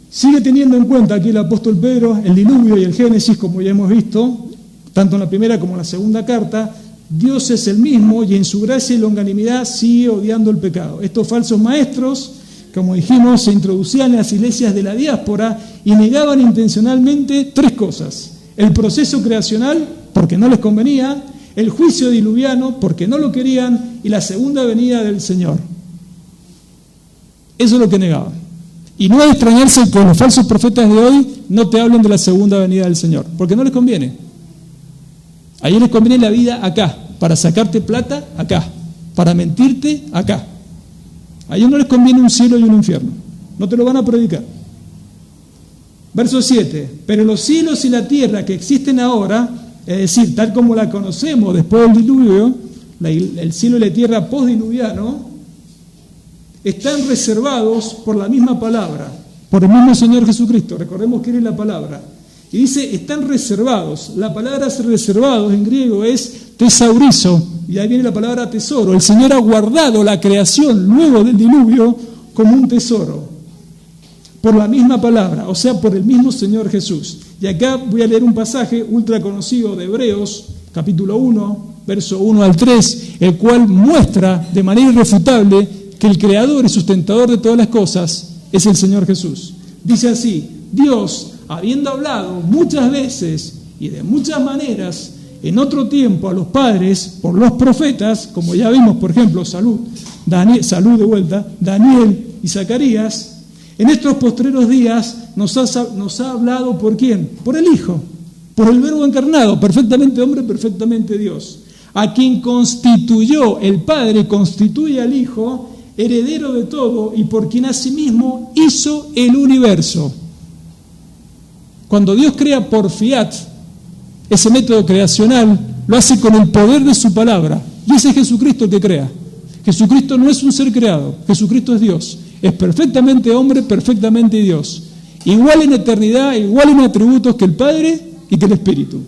[SPEAKER 1] Sigue teniendo en cuenta aquí el apóstol Pedro el diluvio y el Génesis, como ya hemos visto, tanto en la primera como en la segunda carta. Dios es el mismo y en su gracia y longanimidad sigue odiando el pecado. Estos falsos maestros, como dijimos, se introducían en las iglesias de la diáspora y negaban intencionalmente tres cosas: el proceso creacional, porque no les convenía; el juicio diluviano, porque no lo querían; y la segunda venida del Señor. Eso es lo que negaban. Y no es de extrañarse que los falsos profetas de hoy no te hablen de la segunda venida del Señor, porque no les conviene. A ellos les conviene la vida acá, para sacarte plata acá, para mentirte acá. A ellos no les conviene un cielo y un infierno, no te lo van a predicar. Verso 7, pero los cielos y la tierra que existen ahora, es decir, tal como la conocemos después del diluvio, el cielo y la tierra postdiluviano, están reservados por la misma palabra, por el mismo Señor Jesucristo. Recordemos que Él es la palabra. Y dice, están reservados. La palabra reservados en griego es tesaurizo, y ahí viene la palabra tesoro. El Señor ha guardado la creación luego del diluvio como un tesoro, por la misma palabra, o sea, por el mismo Señor Jesús. Y acá voy a leer un pasaje ultra conocido de Hebreos, capítulo 1, verso 1 al 3, el cual muestra de manera irrefutable que el creador y sustentador de todas las cosas es el Señor Jesús. Dice así: Dios, habiendo hablado muchas veces y de muchas maneras en otro tiempo a los padres por los profetas, como ya vimos, por ejemplo, Daniel y Zacarías, en estos postreros días nos ha hablado ¿por quién? Por el Hijo, por el Verbo encarnado, perfectamente hombre, perfectamente Dios, a quien constituyó el Padre, constituye al Hijo, heredero de todo, y por quien asimismo hizo el universo. Cuando Dios crea por fiat, ese método creacional lo hace con el poder de su palabra, y ese es Jesucristo el que crea. Jesucristo no es un ser creado, Jesucristo es Dios, es perfectamente hombre, perfectamente Dios, igual en eternidad, igual en atributos que el Padre y que el Espíritu.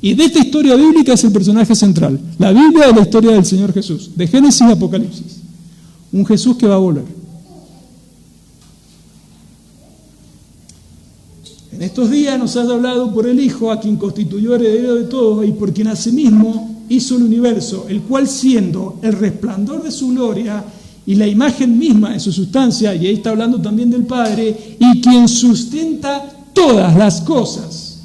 [SPEAKER 1] Y de esta historia bíblica es el personaje central. La Biblia es la historia del Señor Jesús, de Génesis a Apocalipsis. Un Jesús que va a volver. En estos días nos has hablado por el Hijo, a quien constituyó heredero de todo y por quien asimismo hizo el universo, el cual, siendo el resplandor de su gloria y la imagen misma de su sustancia, y ahí está hablando también del Padre, y quien sustenta todas las cosas.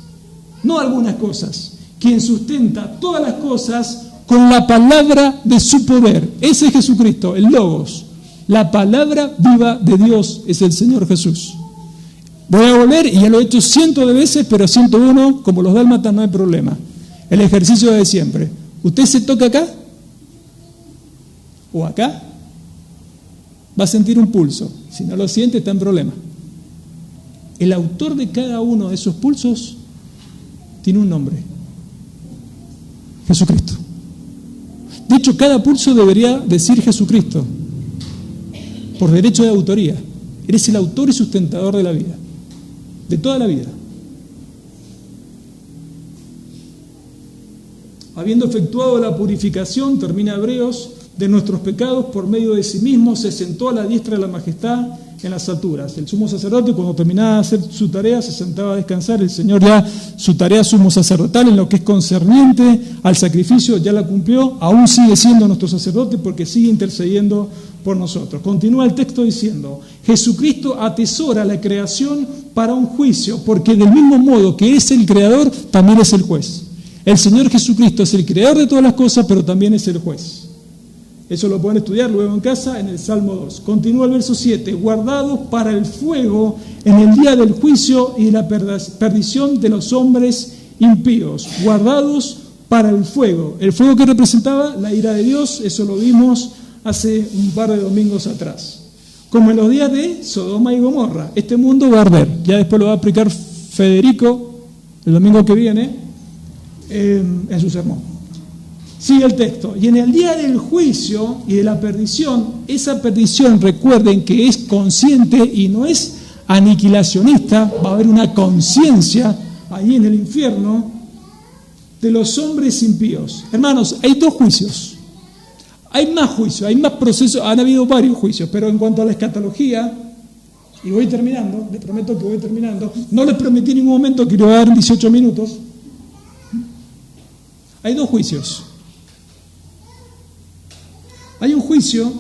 [SPEAKER 1] no algunas cosas, quien sustenta todas las cosas con la palabra de su poder. Ese es Jesucristo, el Logos. La palabra viva de Dios es el Señor Jesús. Voy a volver, y ya lo he hecho cientos de veces, pero 101, como los dálmatas, no hay problema. El ejercicio de siempre. ¿Usted se toca acá? ¿O acá? Va a sentir un pulso. Si no lo siente, está en problema. El autor de cada uno de esos pulsos tiene un nombre. Jesucristo. De hecho, cada pulso debería decir Jesucristo, por derecho de autoría. Eres el autor y sustentador de la vida, de toda la vida. Habiendo efectuado la purificación, termina Hebreos, de nuestros pecados por medio de sí mismo, se sentó a la diestra de la majestad en las alturas. El sumo sacerdote, cuando terminaba de hacer su tarea, se sentaba a descansar. El Señor ya su tarea sumo sacerdotal en lo que es concerniente al sacrificio ya la cumplió, aún sigue siendo nuestro sacerdote porque sigue intercediendo por nosotros. Continúa el texto diciendo: Jesucristo atesora la creación para un juicio, porque del mismo modo que es el creador, también es el juez. El Señor Jesucristo es el creador de todas las cosas, pero también es el juez. Eso lo pueden estudiar luego en casa en el Salmo 2. Continúa el verso 7. Guardados para el fuego en el día del juicio y la perdición de los hombres impíos. Guardados para el fuego. El fuego que representaba la ira de Dios, eso lo vimos hace un par de domingos atrás. Como en los días de Sodoma y Gomorra. Este mundo va a arder. Ya después lo va a explicar Federico el domingo que viene en su sermón. Sigue el texto. Y en el día del juicio y de la perdición, esa perdición, recuerden que es consciente y no es aniquilacionista, va a haber una conciencia ahí en el infierno de los hombres impíos. Hermanos, hay dos juicios. Hay más juicios, hay más procesos, han habido varios juicios, pero en cuanto a la escatología, y voy terminando, les prometo que voy terminando, no les prometí en ningún momento que lo voy a dar en 18 minutos, hay dos juicios. Hay un juicio,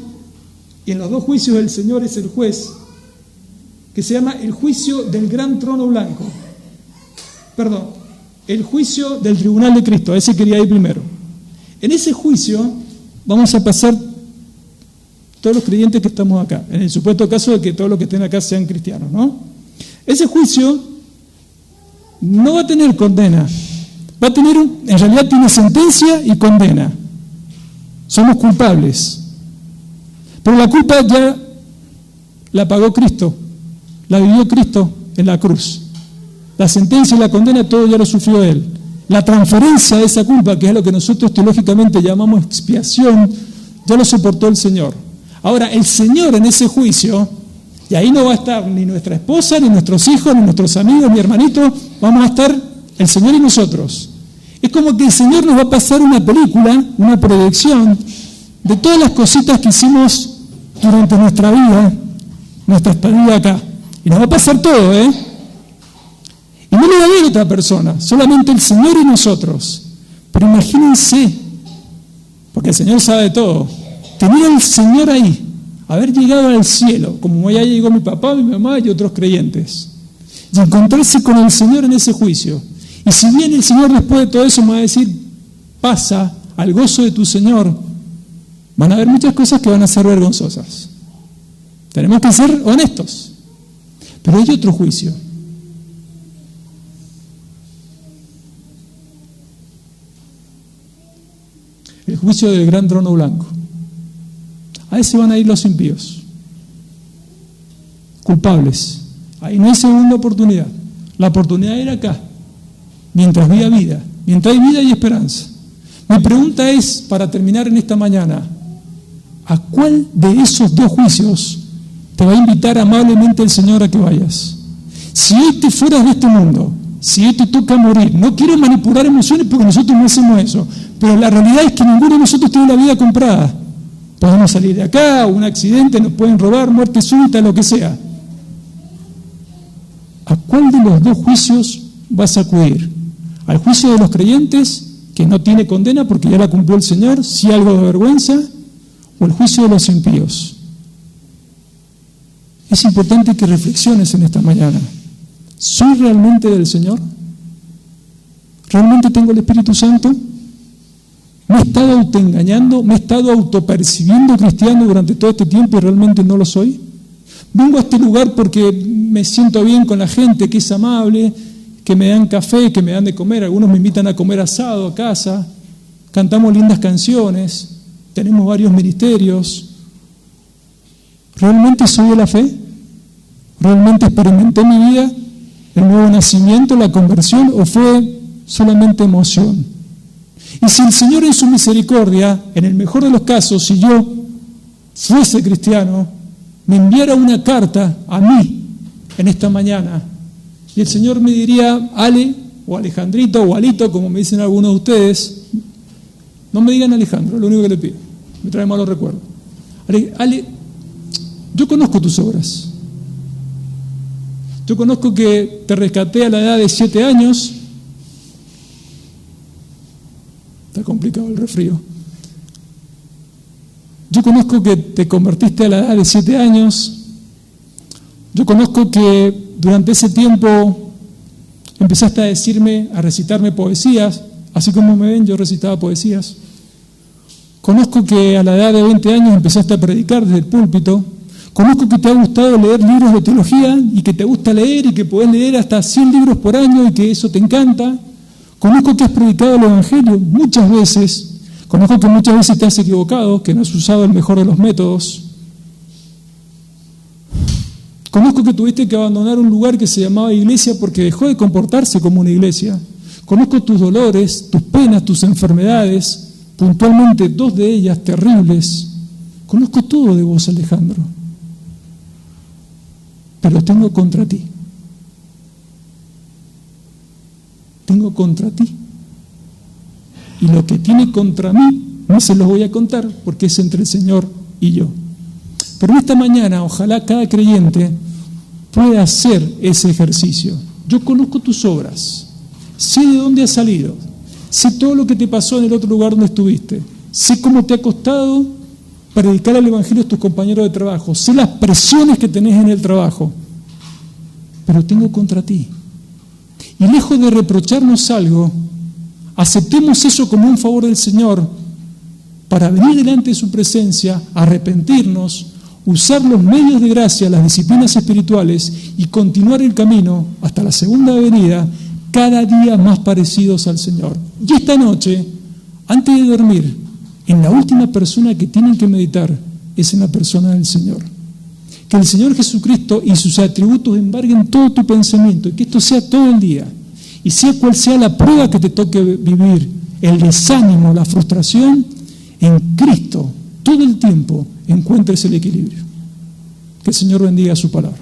[SPEAKER 1] y en los dos juicios el Señor es el juez, que se llama el juicio del gran trono blanco. Perdón, el juicio del tribunal de Cristo, ese quería ir primero. En ese juicio vamos a pasar todos los creyentes que estamos acá, en el supuesto caso de que todos los que estén acá sean cristianos, ¿no? Ese juicio no va a tener condena, va a tener, en realidad tiene sentencia y condena. Somos culpables, pero la culpa ya la pagó Cristo, la vivió Cristo en la cruz. La sentencia y la condena, todo ya lo sufrió Él. La transferencia de esa culpa, que es lo que nosotros teológicamente llamamos expiación, ya lo soportó el Señor. Ahora, el Señor en ese juicio, y ahí no va a estar ni nuestra esposa, ni nuestros hijos, ni nuestros amigos, ni hermanitos, vamos a estar el Señor y nosotros. Es como que el Señor nos va a pasar una película, una proyección de todas las cositas que hicimos durante nuestra vida, nuestra estadía acá. Y nos va a pasar todo, ¿eh? Y no lo va a ver otra persona, solamente el Señor y nosotros. Pero imagínense, porque el Señor sabe de todo, tener al Señor ahí, haber llegado al cielo, como ya llegó mi papá, mi mamá y otros creyentes, y encontrarse con el Señor en ese juicio. Y si bien el Señor después de todo eso me va a decir, pasa al gozo de tu Señor, van a haber muchas cosas que van a ser vergonzosas. Tenemos que ser honestos. Pero hay otro juicio. El juicio del gran trono blanco. A ese van a ir los impíos. Culpables. Ahí no hay segunda oportunidad. La oportunidad era acá. Mientras había vida, mientras hay vida y esperanza. Mi pregunta es, para terminar en esta mañana, ¿a cuál de esos dos juicios te va a invitar amablemente el Señor a que vayas? Si hoy te fueras de este mundo, si hoy te toca morir, no quiero manipular emociones porque nosotros no hacemos eso, pero la realidad es que ninguno de nosotros tiene la vida comprada. Podemos salir de acá, un accidente, nos pueden robar, muerte súbita, lo que sea. ¿A cuál de los dos juicios vas a acudir? ¿Al juicio de los creyentes, que no tiene condena porque ya la cumplió el Señor, si algo de vergüenza, o el juicio de los impíos? Es importante que reflexiones en esta mañana. ¿Soy realmente del Señor? ¿Realmente tengo el Espíritu Santo? ¿Me he estado autoengañando? ¿Me he estado autopercibiendo cristiano durante todo este tiempo y realmente no lo soy? Vengo a este lugar porque me siento bien con la gente, que es amable, que me dan café, que me dan de comer. Algunos me invitan a comer asado a casa. Cantamos lindas canciones. Tenemos varios ministerios. ¿Realmente soy de la fe? ¿Realmente experimenté mi vida, el nuevo nacimiento, la conversión, o fue solamente emoción? Y si el Señor en su misericordia, en el mejor de los casos, si yo fuese cristiano, me enviara una carta a mí en esta mañana, y el Señor me diría, Ale, o Alejandrito, o Alito, como me dicen algunos de ustedes, no me digan Alejandro, lo único que le pido, me trae malos recuerdos. Ale, yo conozco tus obras. Yo conozco que te rescaté a la edad de 7 años. Está complicado el resfrío. Yo conozco que te convertiste a la edad de 7 años. Yo conozco que durante ese tiempo empezaste a decirme, a recitarme poesías. Así como me ven, yo recitaba poesías. Conozco que a la edad de 20 años empezaste a predicar desde el púlpito. Conozco que te ha gustado leer libros de teología y que te gusta leer y que podés leer hasta 100 libros por año y que eso te encanta. Conozco que has predicado el Evangelio muchas veces. Conozco que muchas veces te has equivocado, que no has usado el mejor de los métodos. Conozco que tuviste que abandonar un lugar que se llamaba iglesia porque dejó de comportarse como una iglesia. Conozco tus dolores, tus penas, tus enfermedades, puntualmente 2 de ellas terribles. Conozco todo de vos, Alejandro. Pero tengo contra ti. Tengo contra ti. Y lo que tiene contra mí no se los voy a contar porque es entre el Señor y yo. Pero esta mañana ojalá cada creyente pueda hacer ese ejercicio. Yo conozco tus obras, sé de dónde has salido, sé todo lo que te pasó en el otro lugar donde estuviste, sé cómo te ha costado predicar el Evangelio a tus compañeros de trabajo, sé las presiones que tenés en el trabajo, pero tengo contra ti. Y lejos de reprocharnos algo, aceptemos eso como un favor del Señor para venir delante de su presencia, arrepentirnos, usar los medios de gracia, las disciplinas espirituales y continuar el camino hasta la segunda venida, cada día más parecidos al Señor. Y esta noche, antes de dormir, en la última persona que tienen que meditar es en la persona del Señor. Que el Señor Jesucristo y sus atributos embarguen todo tu pensamiento y que esto sea todo el día. Y sea cual sea la prueba que te toque vivir, el desánimo, la frustración, en Cristo todo el tiempo encuentres el equilibrio. Que el Señor bendiga su palabra.